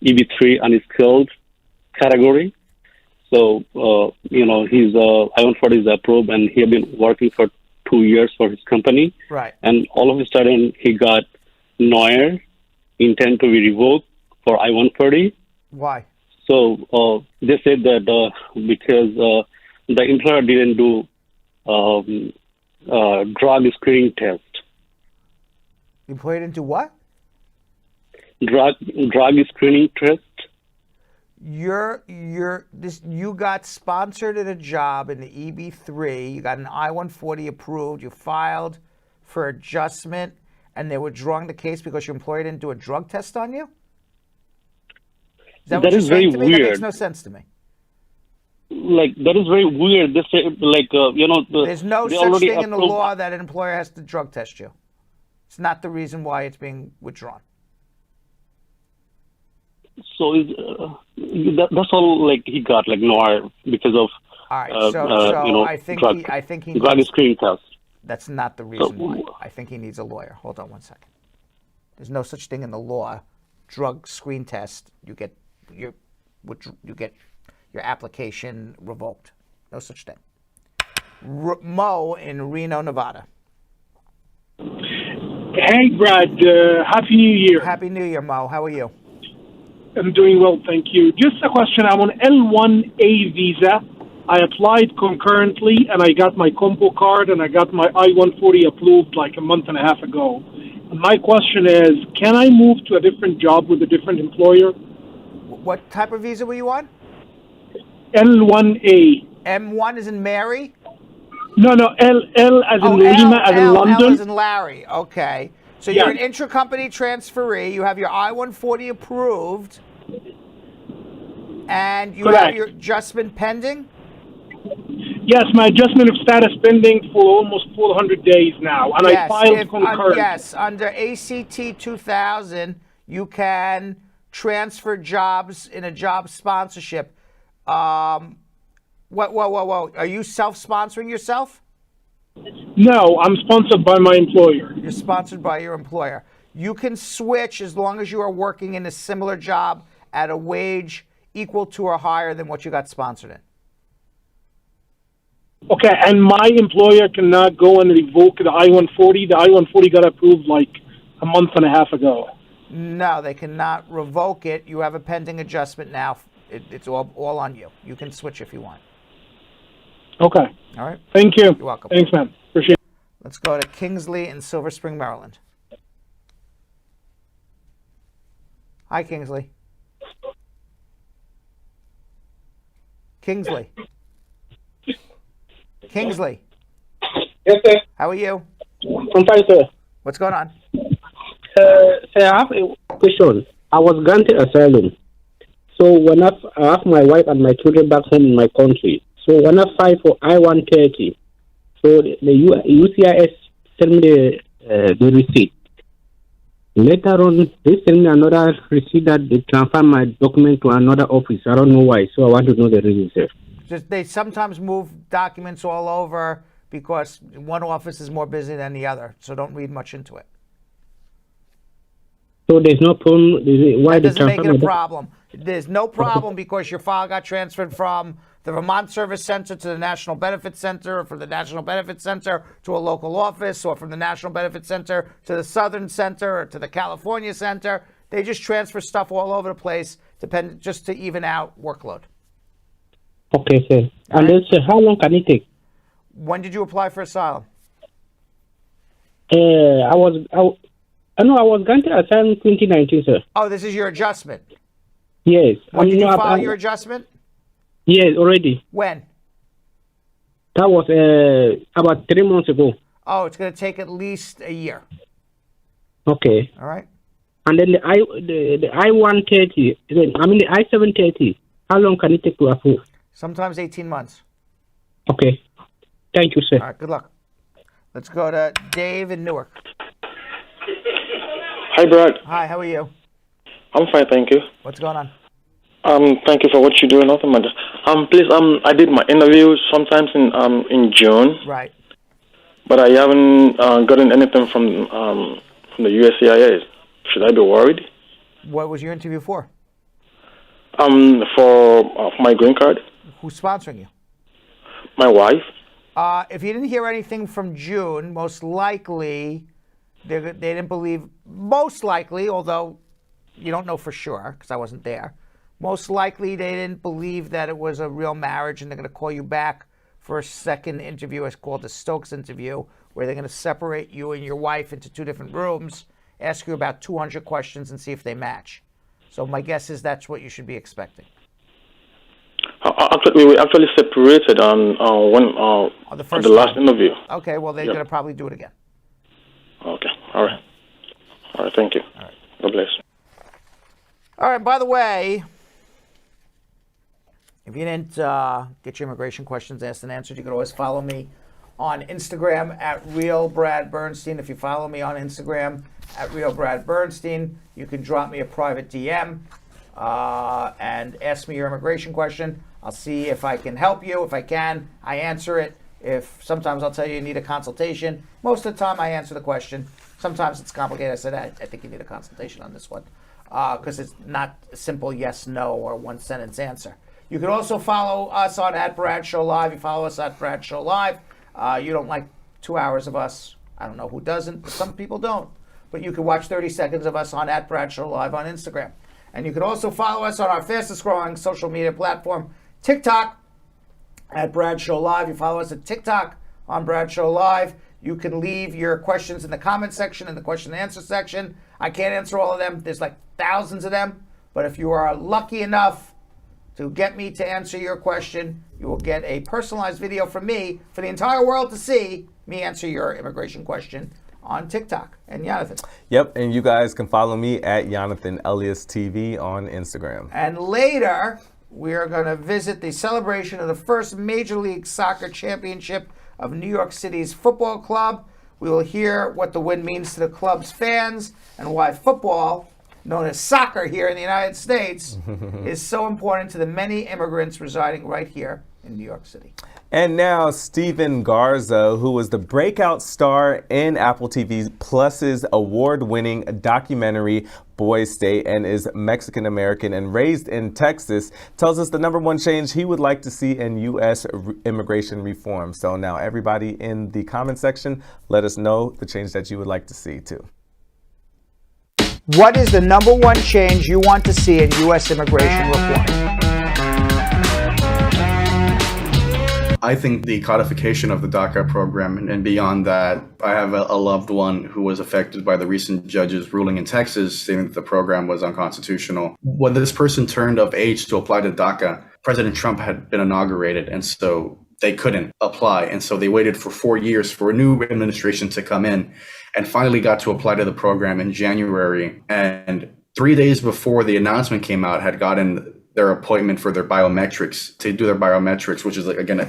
EB3 unskilled category. So, his I-140 is approved, and he has been working for 2 years for his company. Right. And all of a sudden, he got NOIR, intent to be revoked for I-140. Why? So, they said that because the employer didn't do drug screening test. You put it into what? Drug screening test. You got sponsored at a job in the EB3. You got an I-140 approved. You filed for adjustment, and they were drawing the case because your employer didn't do a drug test on you. Is that what is you're saying very to me? weird. That makes no sense to me. like that is very weird. This There's no they such already thing in the approved- law that an employer has to drug test you. It's not the reason why it's being withdrawn. So that's all like he got like no because of All right, so I think he drug needs, screen test. That's not the reason why. I think he needs a lawyer. Hold on one second. There's no such thing in the law. Drug screen test. You get your application revoked. No such thing. Mo in Reno, Nevada. Hey, Brad. Happy New Year. Happy New Year, Mo. How are you? I'm doing well, thank you. Just a question. I'm on L1A visa. I applied concurrently, and I got my combo card, and I got my I-140 approved like a month and a half ago. And my question is, can I move to a different job with a different employer? What type of visa were you on? L1A. M1 is in Mary? No, L as in Lima, as in London. L as in Larry. Okay. So you're an intracompany transferee. You have your I-140 approved, and you have your adjustment pending? Yes, my adjustment of status pending for almost 400 days now, and I filed concurrent. Yes, under ACT 2000, you can transfer jobs in a job sponsorship. Whoa. Are you self-sponsoring yourself? No, I'm sponsored by my employer. You're sponsored by your employer. You can switch as long as you are working in a similar job at a wage equal to or higher than what you got sponsored in. Okay, and my employer cannot go and revoke the I-140? The I-140 got approved like a month and a half ago. No, they cannot revoke it. You have a pending adjustment now. It's all on you. You can switch if you want. Okay. All right. Thank you. You're welcome. Thanks, man. Appreciate it. Let's go to Kingsley in Silver Spring, Maryland. Hi, Kingsley. Kingsley. Kingsley. Yes, sir. How are you? I'm fine, sir. What's going on? Sir, I have a question. I was granted asylum. So when I have my wife and my children back home in my country, so when I filed for I-130, so the UCIS sent me the receipt. Later on, they sent me another receipt that they transfer my document to another office. I don't know why, so I want to know the reason, sir. Just they sometimes move documents all over because one office is more busy than the other. So don't read much into it. So there's no problem. Why that doesn't they make transfer it a my problem. There's no problem because your file got transferred from the Vermont Service Center to the National Benefit Center, or from the National Benefit Center to a local office, or from the National Benefit Center to the Southern Center or to the California Center. They just transfer stuff all over the place, just to even out workload. Okay, sir. And then, sir, how long can it take? When did you apply for asylum? I was granted asylum 2019, sir. Oh, this is your adjustment. Yes. When did you file your adjustment? Yes, already. When? That was about 3 months ago. Oh, it's going to take at least a year. Okay. All right. And then the I-130, the I-730, how long can it take to approve? Sometimes 18 months. Okay. Thank you, sir. All right, good luck. Let's go to Dave in Newark. Hi, Brad. Hi, how are you? I'm fine, thank you. What's going on? Thank you for what you do. Nothing matter. Please, I did my interview sometimes in June. Right. But I haven't gotten anything from the USCIS. Should I be worried? What was your interview for? For my green card. Who's sponsoring you? My wife. If you didn't hear anything from June, most likely they didn't believe. Most likely, although you don't know for sure because I wasn't there. Most likely they didn't believe that it was a real marriage, and they're going to call you back for a second interview. It's called the Stokes interview, where they're going to separate you and your wife into two different rooms, ask you about 200 questions, and see if they match. So my guess is that's what you should be expecting. We were actually separated on the last interview. Okay, well they're going to probably do it again. Okay, all right. All right, thank you. All right. God bless. All right, by the way, If you didn't get your immigration questions asked and answered, you can always follow me on Instagram at @RealBradBernstein. If you follow me on Instagram at @RealBradBernstein, you can drop me a private DM and ask me your immigration question. I'll see if I can help you. If I can, I answer it. If sometimes I'll tell you need a consultation. Most of the time I answer the question. Sometimes it's complicated. I said, I think you need a consultation on this one because it's not a simple yes, no, or one sentence answer. You can also follow us on @Bradshaw Live. You follow us at Bradshaw Live. You don't like 2 hours of us. I don't know who doesn't, but some people don't. But you can watch 30 seconds of us on @Bradshaw Live on Instagram. And you can also follow us on our fastest growing social media platform, TikTok, at Bradshaw Live. You follow us at TikTok on Bradshaw Live. You can leave your questions in the comment section, in the question and answer section. I can't answer all of them. There's like thousands of them. But if you are lucky enough to get me to answer your question, you will get a personalized video from me for the entire world to see me answer your immigration question on TikTok. And Jonathan. Yep, and you guys can follow me at Jonathan Elias TV on Instagram. And later, we are going to visit the celebration of the first Major League Soccer championship of New York City's football club. We will hear what the win means to the club's fans and why football, known as soccer here in the United States, is so important to the many immigrants residing right here in New York City. And now Steven Garza, who was the breakout star in Apple TV Plus's award-winning documentary Boy State and is Mexican-American and raised in Texas, tells us the #1 change he would like to see in U.S. immigration reform. So now everybody in the comment section, let us know the change that you would like to see too. What is the #1 change you want to see in U.S. immigration reform? I think the codification of the DACA program, and beyond that, I have a loved one who was affected by the recent judge's ruling in Texas stating that the program was unconstitutional. When this person turned of age to apply to DACA, President Trump had been inaugurated, and so they couldn't apply. And so they waited for 4 years for a new administration to come in and finally got to apply to the program in January. And 3 days before the announcement came out, had gotten their appointment for their biometrics, to do their biometrics, which is, again,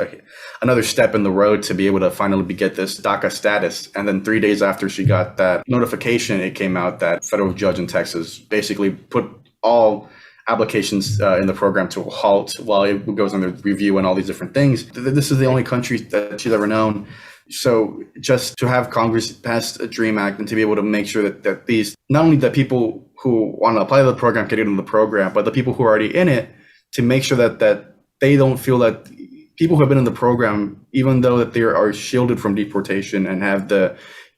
another step in the road to be able to finally get this DACA status. And then 3 days after she got that notification, it came out that federal judge in Texas basically put all applications in the program to a halt while it goes under review and all these different things. This is the only country that she's ever known. So just to have Congress pass a DREAM Act and to be able to make sure that these, not only that people who want to apply to the program get into the program, but the people who are already in it, to make sure that they don't feel that people who have been in the program, even though that they are shielded from deportation and have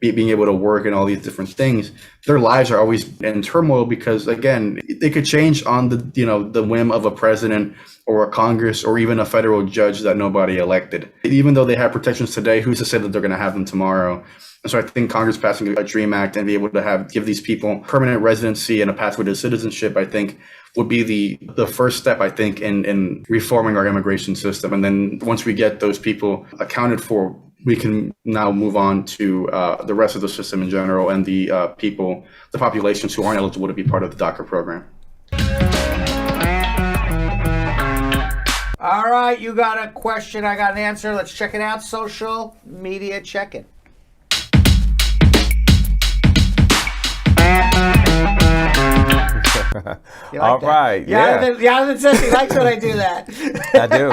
being able to work and all these different things, their lives are always in turmoil because, again, they could change on the whim of a president or a Congress or even a federal judge that nobody elected. Even though they have protections today, who's to say that they're going to have them tomorrow? And so I think Congress passing a DREAM Act and be able to give these people permanent residency and a pathway to citizenship, I think, would be the first step, I think, in reforming our immigration system. And then once we get those people accounted for, we can now move on to the rest of the system in general and the populations who aren't eligible to be part of the DACA program. All right, you got a question, I got an answer. Let's check it out. Social media check-in. Like all that? right, yeah. Jonathan says he likes when I do that. I do.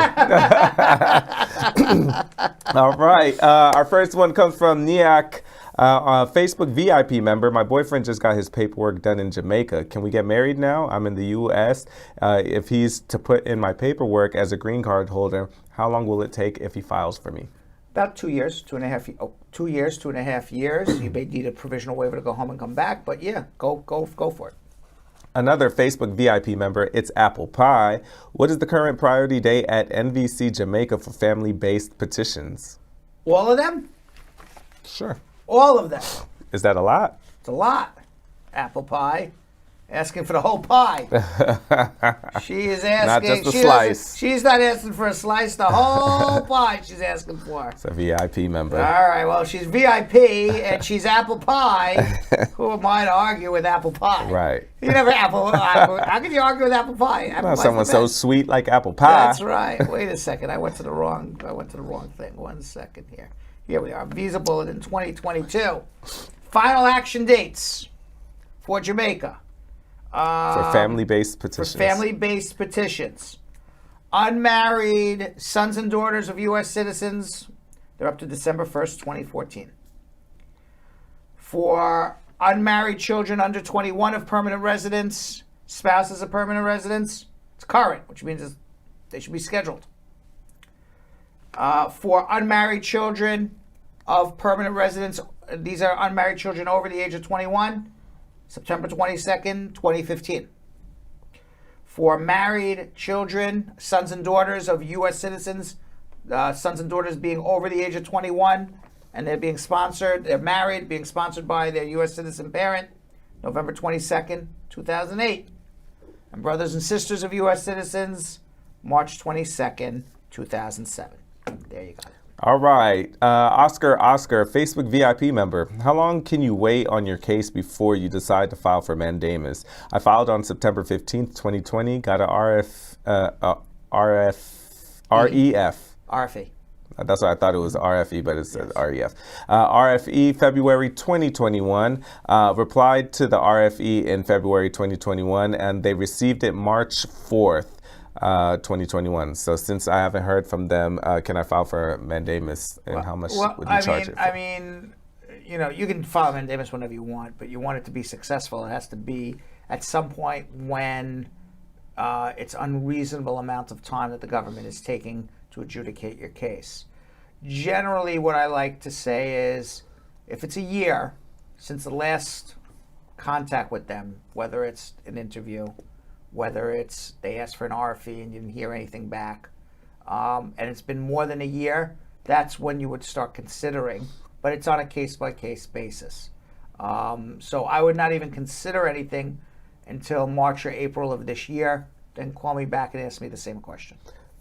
All right, our first one comes from Niak, a Facebook VIP member. My boyfriend just got his paperwork done in Jamaica. Can we get married now? I'm in the U.S. If he's to put in my paperwork as a green card holder, how long will it take if he files for me? About 2 years, 2.5. 2 years, 2.5 years. You may need a provisional waiver to go home and come back, but yeah, go for it. Another Facebook VIP member, it's Apple Pie. What is the current priority date at NVC Jamaica for family-based petitions? All of them? Sure. All of them. Is that a lot? It's a lot. Apple Pie. Asking for the whole pie. She is asking. Not just a she slice. She's not asking for a slice. The whole pie she's asking for. It's a VIP member. All right. Well, she's VIP and she's apple pie. Who am I to argue with apple pie? Right. You never apple. How can you argue with apple pie? Apple Not pie's someone the so best. sweet like apple pie. That's right. Wait a second. I went to the wrong thing. 1 second here. Here we are. Visa Bulletin 2022. Final action dates for Jamaica. For family-based petitions. For family-based petitions. Unmarried sons and daughters of U.S. citizens, they're up to December 1st, 2014. For unmarried children under 21 of permanent residents, spouses of permanent residents, it's current, which means they should be scheduled. For unmarried children of permanent residents, these are unmarried children over the age of 21, September 22nd, 2015. For married children, sons and daughters of U.S. citizens, sons and daughters being over the age of 21, and they're married, being sponsored by their U.S. citizen parent, November 22nd, 2008. And brothers and sisters of U.S. citizens, March 22nd, 2007. There you go. All right. Oscar, Facebook VIP member. How long can you wait on your case before you decide to file for mandamus? I filed on September 15th, 2020. Got a REF. RFE. That's why I thought it was RFE, but it says REF. RFE, February 2021. Replied to the RFE in February 2021, and they received it March 4th. 2021. So since I haven't heard from them, can I file for mandamus, and how much would you charge it for? I mean, you can file mandamus whenever you want, but you want it to be successful. It has to be at some point when it's unreasonable amount of time that the government is taking to adjudicate your case. Generally, what I like to say is, if it's a year since the last contact with them, whether it's an interview, whether it's they asked for an RFE and you didn't hear anything back, and it's been more than a year, that's when you would start considering, but it's on a case-by-case basis. So I would not even consider anything until March or April of this year, then call me back and ask me the same question.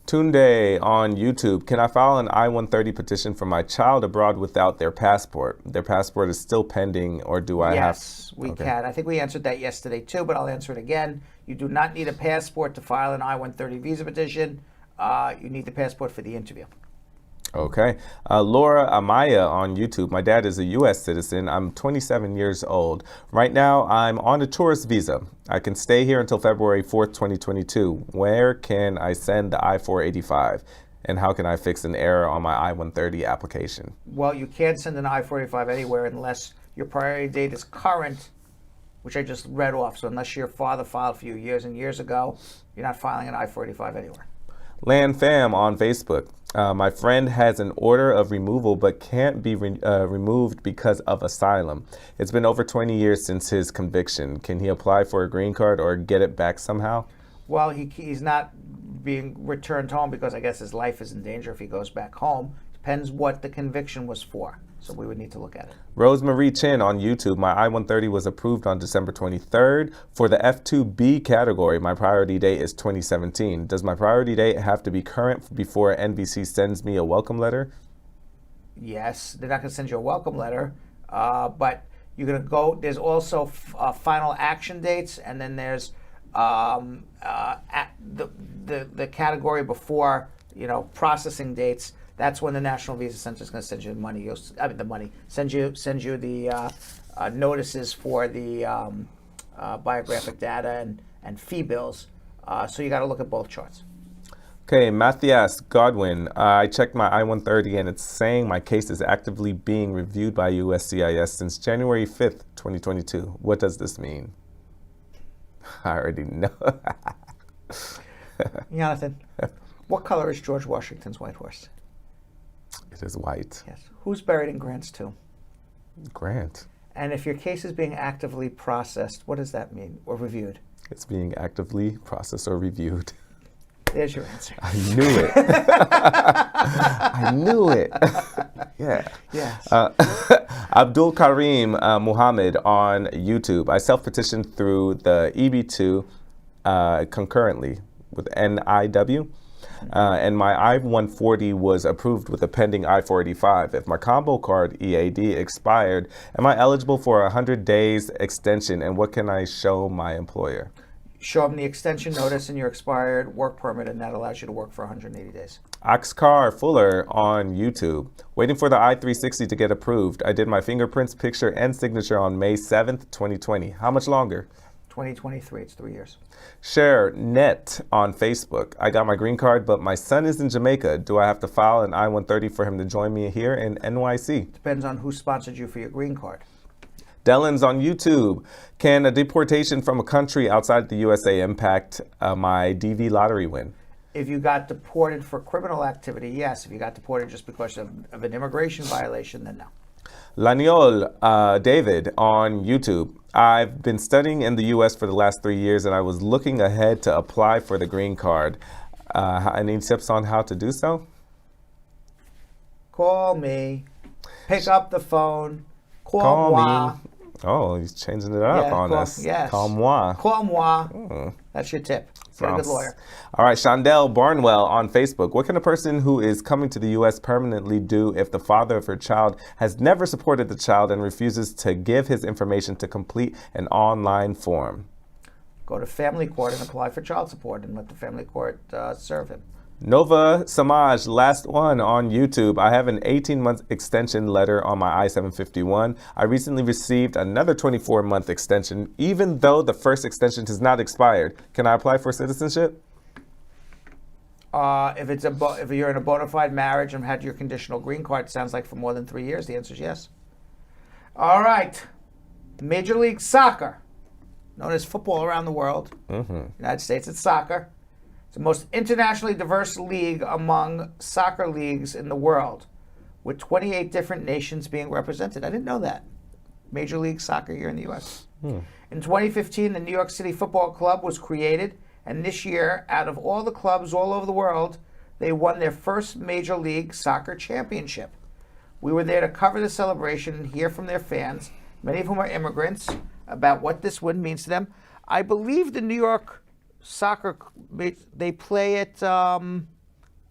Tunde on YouTube. Can I file an I-130 petition for my child abroad without their passport? Their passport is still pending, or do I have? Yes, we can. I think we answered that yesterday too, but I'll answer it again. You do not need a passport to file an I-130 visa petition. You need the passport for the interview. Okay. Laura Amaya on YouTube. My dad is a U.S. citizen. I'm 27 years old. Right now, I'm on a tourist visa. I can stay here until February 4th, 2022. Where can I send the I-485? And how can I fix an error on my I-130 application? Well, you can't send an I-485 anywhere unless your priority date is current, which I just read off. So unless your father filed for you years and years ago, you're not filing an I-485 anywhere. Land Fam on Facebook. My friend has an order of removal but can't be removed because of asylum. It's been over 20 years since his conviction. Can he apply for a green card or get it back somehow? Well, he's not being returned home because I guess his life is in danger if he goes back home. Depends what the conviction was for. So we would need to look at it. Rosemarie Chin on YouTube. My I-130 was approved on December 23rd. For the F2B category, my priority date is 2017. Does my priority date have to be current before NBC sends me a welcome letter? Yes, they're not going to send you a welcome letter, but you're going to go. There's also final action dates, and then there's the category before, processing dates. That's when the National Visa Center is going to send you the money. Send you the notices for the biographic data and fee bills. So you got to look at both charts. Okay, Matthias Godwin. I checked my I-130 and it's saying my case is actively being reviewed by USCIS since January 5th, 2022. What does this mean? I already know. Jonathan, what color is George Washington's white horse? It is white. Yes. Who's buried in Grant's tomb? Grant. And if your case is being actively processed, what does that mean, or reviewed? It's being actively processed or reviewed. There's your answer. I knew it. I knew it. Yeah. Yes. Abdul Karim Muhammad on YouTube. I self-petitioned through the EB2 concurrently with NIW. And my I-140 was approved with a pending I-485. If my combo card EAD expired, am I eligible for a 100 days extension, and what can I show my employer? Show them the extension notice and your expired work permit, and that allows you to work for 180 days. Oxcar Fuller on YouTube. Waiting for the I-360 to get approved. I did my fingerprints, picture, and signature on May 7th, 2020. How much longer? 2023, it's 3 years. Share Net on Facebook. I got my green card, but my son is in Jamaica. Do I have to file an I-130 for him to join me here in NYC? Depends on who sponsored you for your green card. Dylan's on YouTube. Can a deportation from a country outside the USA impact my DV lottery win? If you got deported for criminal activity, yes. If you got deported just because of an immigration violation, then no. Laniol David on YouTube. I've been studying in the U.S. for the last 3 years, and I was looking ahead to apply for the green card. Any tips on how to do so? Call me. Pick up the phone. Call moi. me. Oh, he's changing it up on us. Yes. Call moi. Call moi. That's your tip. Get a good lawyer. All right, Shondell Barnwell on Facebook. What can a person who is coming to the U.S. permanently do if the father of her child has never supported the child and refuses to give his information to complete an online form? Go to family court and apply for child support and let the family court serve him. Nova Samaj, last one on YouTube. I have an 18-month extension letter on my I-751. I recently received another 24-month extension, even though the first extension has not expired. Can I apply for citizenship? If you're in a bona fide marriage and had your conditional green card, sounds like for more than 3 years, the answer is yes. All right. Major League Soccer, known as football around the world. United States, it's soccer. It's the most internationally diverse league among soccer leagues in the world, with 28 different nations being represented. I didn't know that. Major League Soccer here in the U.S. In 2015, the New York City Football Club was created, and this year, out of all the clubs all over the world, they won their first Major League Soccer championship. We were there to cover the celebration and hear from their fans, many of whom are immigrants, about what this win means to them. I believe the New York Soccer, they play at, I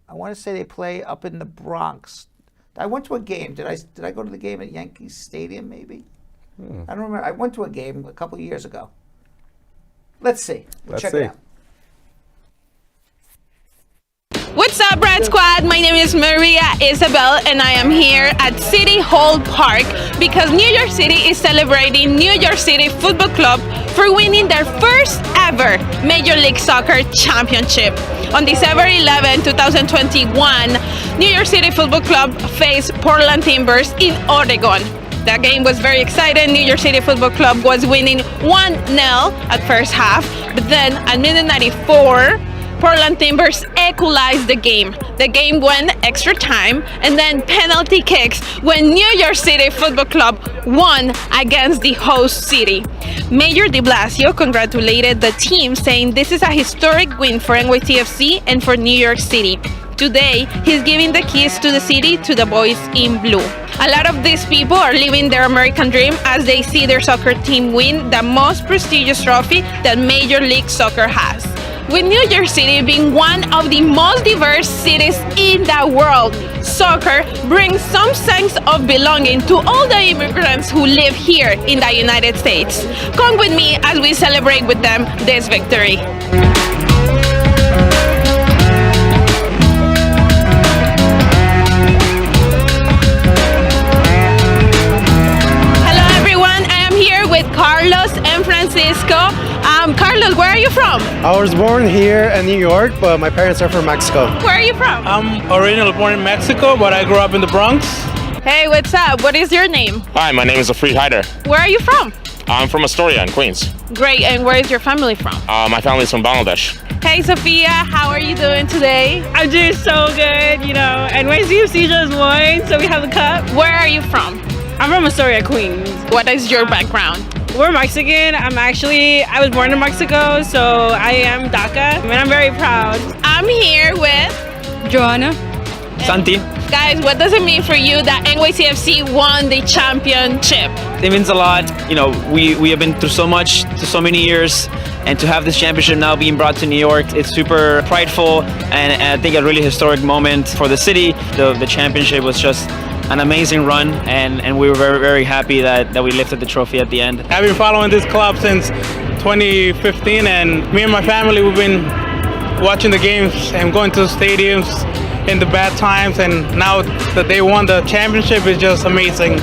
want to say they play up in the Bronx. I went to a game. Did I go to the game at Yankee Stadium, maybe? I don't remember. I went to a game a couple of years ago. Let's see. Check it out. What's up, Brad Squad? My name is Maria Isabel, and I am here at City Hall Park because New York City is celebrating New York City Football Club for winning their first ever Major League Soccer championship. On December 11, 2021, New York City Football Club faced Portland Timbers in Oregon. That game was very exciting. New York City Football Club was winning 1-0 at first half, but then at minute 94, Portland Timbers equalized the game. The game went extra time and then penalty kicks when New York City Football Club won against the host city. Mayor de Blasio congratulated the team, saying this is a historic win for NYCFC and for New York City. Today, he's giving the keys to the city to the boys in blue. A lot of these people are living their American dream as they see their soccer team win the most prestigious trophy that Major League Soccer has. With New York City being one of the most diverse cities in the world, soccer brings some sense of belonging to all the immigrants who live here in the United States. Come with me as we celebrate with them this victory. Hello everyone, I am here with Carlos and Francisco. Carlos, where are you from? I was born here in New York, but my parents are from Mexico. Where are you from? I'm originally born in Mexico, but I grew up in the Bronx. Hey, what's up? What is your name? Hi, my name is Afreed Haider. Where are you from? I'm from Astoria in Queens. Great, and where is your family from? My family's from Bangladesh. Hey, Sophia, how are you doing today? I'm doing so good, you know. NYCFC just won, so we have the cup. Where are you from? I'm from Astoria, Queens. What is your background? We're Mexican. I was born in Mexico, so I am DACA, and I'm very proud. I'm here with Joanna. Santi. Guys, what does it mean for you that NYCFC won the championship? It means a lot. You know, we have been through so much, to so many years, and to have this championship now being brought to New York, it's super prideful and I think a really historic moment for the city. The championship was just an amazing run, and we were very, very happy that we lifted the trophy at the end. I've been following this club since 2015, and me and my family, we've been watching the games and going to the stadiums in the bad times, and now that they won the championship is just amazing.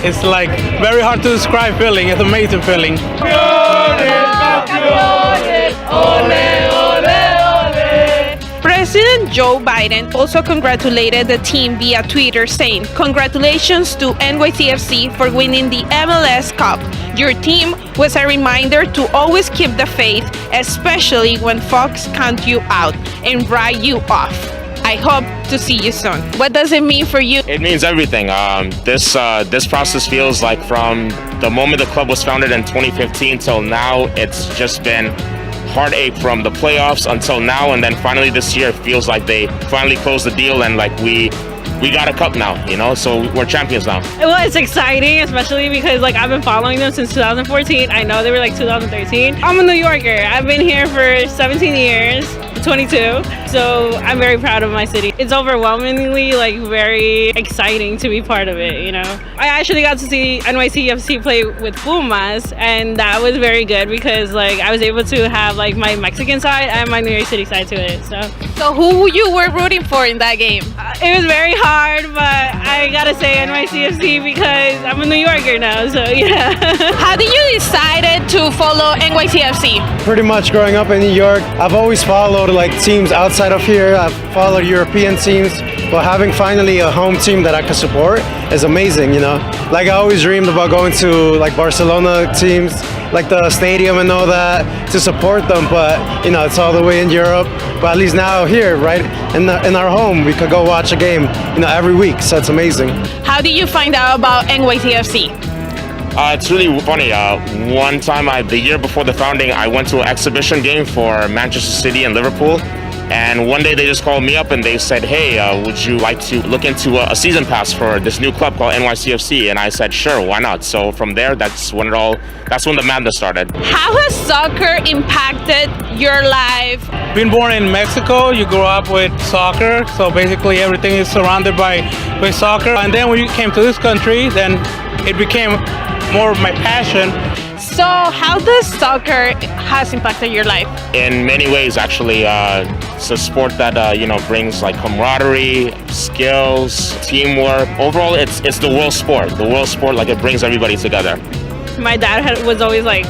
It's like very hard to describe feeling. It's an amazing feeling. President Joe Biden also congratulated the team via Twitter, saying, "Congratulations to NYCFC for winning the MLS Cup. Your team was a reminder to always keep the faith, especially when folks count you out and write you off. I hope to see you soon." What does it mean for you? It means everything. This process feels like from the moment the club was founded in 2015 till now, it's just been heartache from the playoffs until now, and then finally this year it feels like they finally closed the deal and like we got a cup now, you know, so we're champions now. Well, it's exciting, especially because like I've been following them since 2014. I know they were like 2013. I'm a New Yorker. I've been here for 17 years, 22. So I'm very proud of my city. It's overwhelmingly like very exciting to be part of it, you know. I actually got to see NYCFC play with Pumas, and that was very good because like I was able to have like my Mexican side and my New York City side to it. So who you were rooting for in that game? It was very hard, but I gotta say NYCFC because I'm a New Yorker now, so yeah. How did you decide to follow NYCFC? Pretty much growing up in New York, I've always followed like teams outside of here. I've followed European teams, but having finally a home team that I can support is amazing, you know. Like I always dreamed about going to like Barcelona teams, like the stadium and all that, to support them, but you know, it's all the way in Europe. But at least now here, right in our home, we could go watch a game, you know, every week, so it's amazing. How did you find out about NYCFC? It's really funny. One time, the year before the founding, I went to an exhibition game for Manchester City and Liverpool. And one day they just called me up and they said, "Hey, would you like to look into a season pass for this new club called NYCFC?" And I said, "Sure, why not?" So from there, that's when the madness started. How has soccer impacted your life? Being born in Mexico, you grew up with soccer, so basically everything is surrounded by soccer. And then when you came to this country, then it became more of my passion. So how does soccer has impacted your life? In many ways, actually. It's a sport that brings like camaraderie, skills, teamwork. Overall, it's the world sport. The world sport, like it brings everybody together. My dad was always like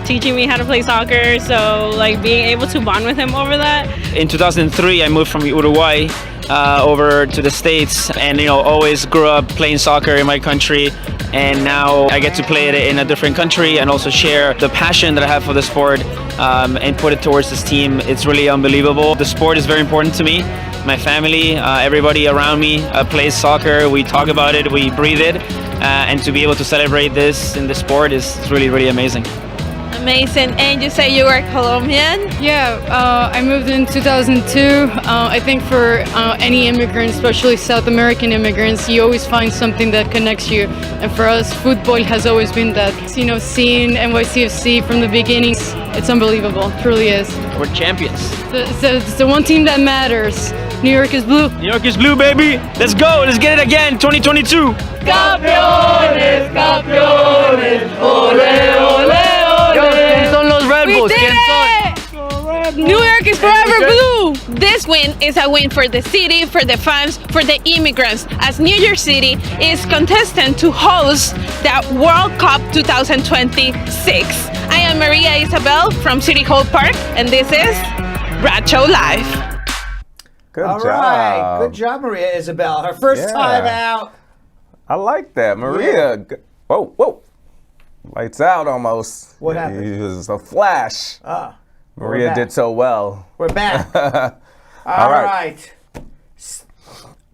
teaching me how to play soccer, so like being able to bond with him over that. In 2003, I moved from Uruguay over to the States, and always grew up playing soccer in my country, and now I get to play it in a different country and also share the passion that I have for the sport and put it towards this team. It's really unbelievable. The sport is very important to me. My family, everybody around me plays soccer. We talk about it, we breathe it, and to be able to celebrate this in the sport is really, really amazing. Amazing. And you say you were Colombian? Yeah, I moved in 2002. I think for any immigrant, especially South American immigrants, you always find something that connects you. And for us, football has always been that. Seeing NYCFC from the beginning, it's unbelievable. It truly is. We're champions. It's the one team that matters. New York is blue. New York is blue, baby. Let's go. Let's get it again. 2022. Campeones, campeones. Ole, ole. ¿Quién son los Red Bulls? We did it! New York is forever blue! This win is a win for the city, for the fans, for the immigrants, as New York City is contestant to host the World Cup 2026. I am Maria Isabel from City Hall Park, and this is Brad Show Live. Good All job. right. Good job, Maria Isabel. Her first time out. I like that. Maria. Yeah. Whoa. Lights out almost. What happened? It was a flash. Maria did so well. We're back. All right.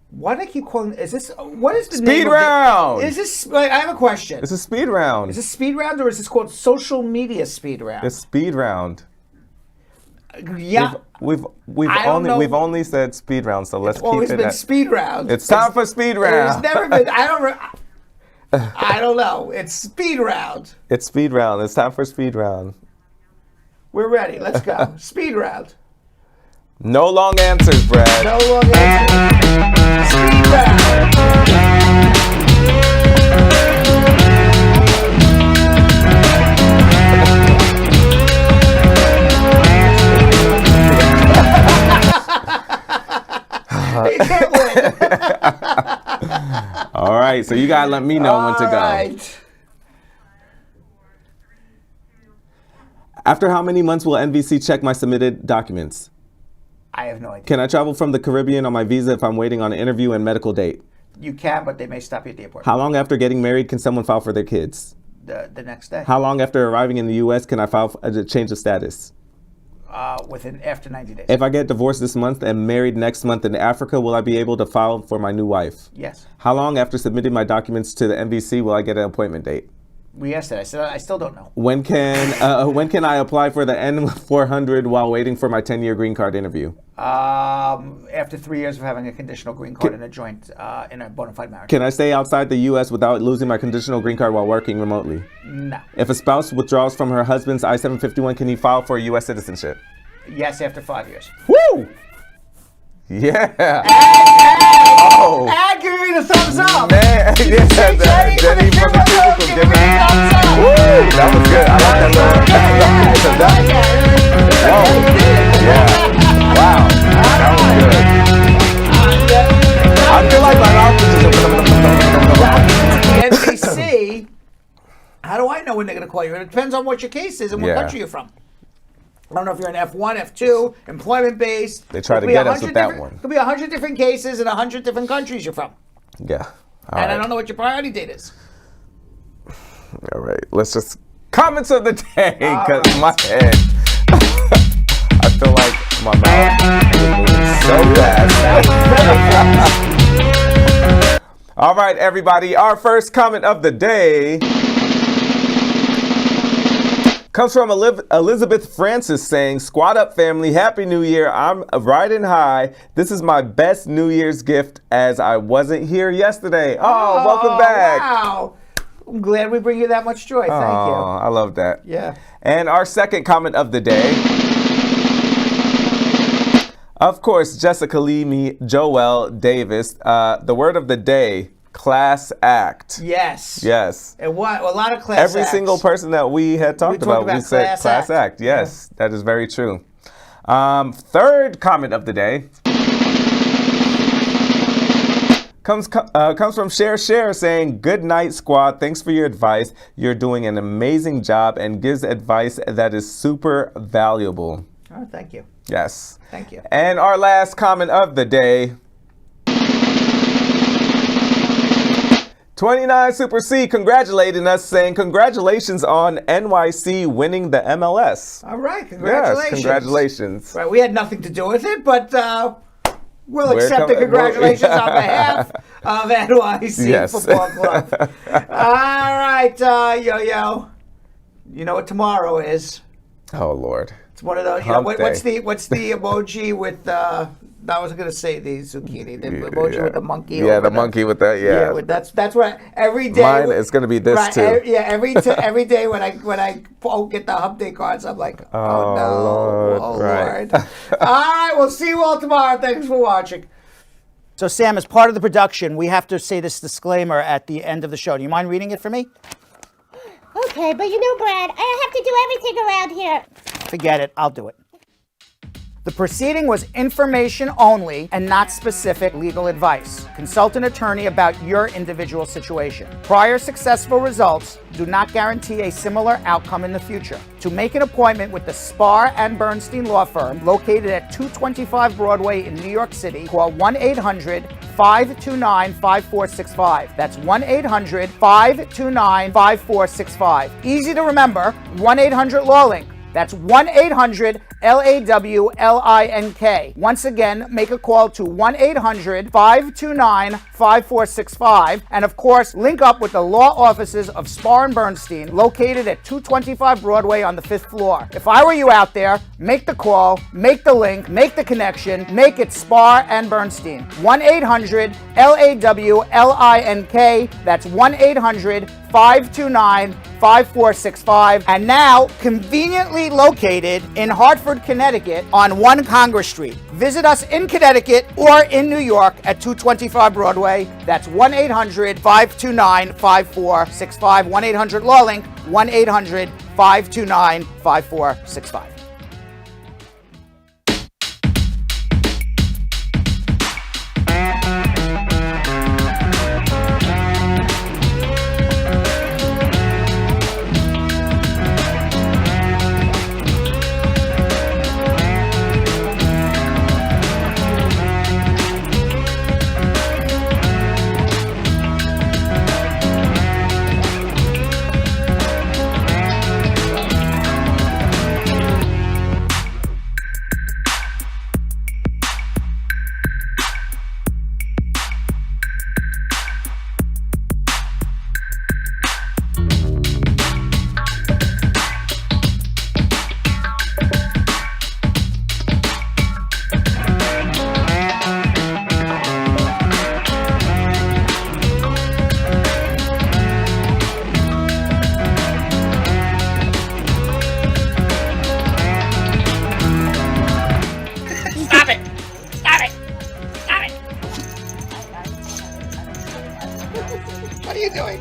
Why do I keep calling? What is the speed name round? Is this? I have a question. It's a speed round. Is this speed round or is this called social media speed round? It's speed round. Yeah. We've I don't know. only said speed round, so let's keep Always it been at speed round. It's time for speed round. It's never been. I don't know. It's speed round. It's speed round. It's time for speed round. We're ready. Let's go. Speed round. No long answers, Brad. No long answers. Speed round. You can't win. All right, so you gotta let me know when to go. Right. After how many months will NVC check my submitted documents? I have no idea. Can I travel from the Caribbean on my visa if I'm waiting on an interview and medical date? You can, but they may stop you at the airport. How long after getting married can someone file for their kids? The next day. How long after arriving in the U.S. can I file a change of status? After 90 days. If I get divorced this month and married next month in Africa, will I be able to file for my new wife? Yes. How long after submitting my documents to the NVC will I get an appointment date? We asked that. I said I still don't know. When can I apply for the N400 while waiting for my 10-year green card interview? After 3 years of having a conditional green card in a joint, in a bona fide marriage. Can I stay outside the U.S. without losing my conditional green card while working remotely? No. If a spouse withdraws from her husband's I-751, can he file for U.S. citizenship? Yes, after 5 years. Woo! Yeah. Oh. And give me the thumbs up. Man, yeah, Jenny from the cubicle, give me the thumbs up. Woo! That was good. I like that little. Whoa. Yeah. Wow. That was good. I feel like my mouth is just. The NBC, how do I know when they're going to call you? It depends on what your case is and what country you're from. I don't know if you're in F1, F2, employment-based. They try to get us with that one. Could be 100 different cases in 100 different countries you're from. Yeah. I don't know what your priority date is. All right. Let's just comments of the day, because my head, I feel like my mouth is moving so fast. All right, everybody. Our first comment of the day comes from Elizabeth Francis saying, "Squad up, family. Happy New Year. I'm riding high. This is my best New Year's gift as I wasn't here yesterday." Oh, welcome back. Wow. I'm glad we bring you that much joy. Thank you. I love that. Yeah. And our second comment of the day, of course, Jessica Lee, Joel Davis. The word of the day, class act. Yes. Yes. And what? A lot of class Every acts. single person that we had talked about, we said class act. Yes, that is very true. Third comment of the day comes from Share saying, "Good night, squad. Thanks for your advice. You're doing an amazing job," and gives advice that is super valuable. Oh, thank you. Yes. Thank you. And our last comment of the day, 29 Super C congratulating us, saying, "Congratulations on NYC winning the MLS." All right, congratulations. Yes, congratulations. Right, we had nothing to do with it, but we'll accept the congratulations on behalf of NYC Football Club. All right, Yo-Yo. You know what tomorrow is? Oh, Lord. It's one of those. You know, what's the emoji with? I wasn't gonna say the zucchini. The emoji with the monkey. Yeah, the monkey with that. Yeah. That's what every day. Mine is gonna be this too. Every day when I get the hump day cards, I'm like, oh no, Lord. Lord. All right, we'll see you all tomorrow. Thanks for watching. So, Sam, as part of the production, we have to say this disclaimer at the end of the show. Do you mind reading it for me? Okay, but you know, Brad, I have to do everything around here. Forget it. I'll do it. The proceeding was information only and not specific legal advice. Consult an attorney about your individual situation. Prior successful results do not guarantee a similar outcome in the future. To make an appointment with the Spar and Bernstein law firm located at 225 Broadway in New York City, call 1-800-529-5465. That's 1-800-529-5465. Easy to remember, 1-800-LAWLINK. That's 1-800 LAWLINK. Once again, make a call to 1-800-529-5465. And of course, link up with the law offices of Spar and Bernstein, located at 225 Broadway on the 5th floor. If I were you out there, make the call, make the link, make the connection, make it Spar and Bernstein. 1-800-LAWLINK. That's 1-800-529-5465. And now, conveniently located in Hartford, Connecticut on 1 Congress Street. Visit us in Connecticut or in New York at 225 Broadway. That's 1-800-529-5465. 1-800-LAW-LINK. 1-800-529-5465. What are you doing?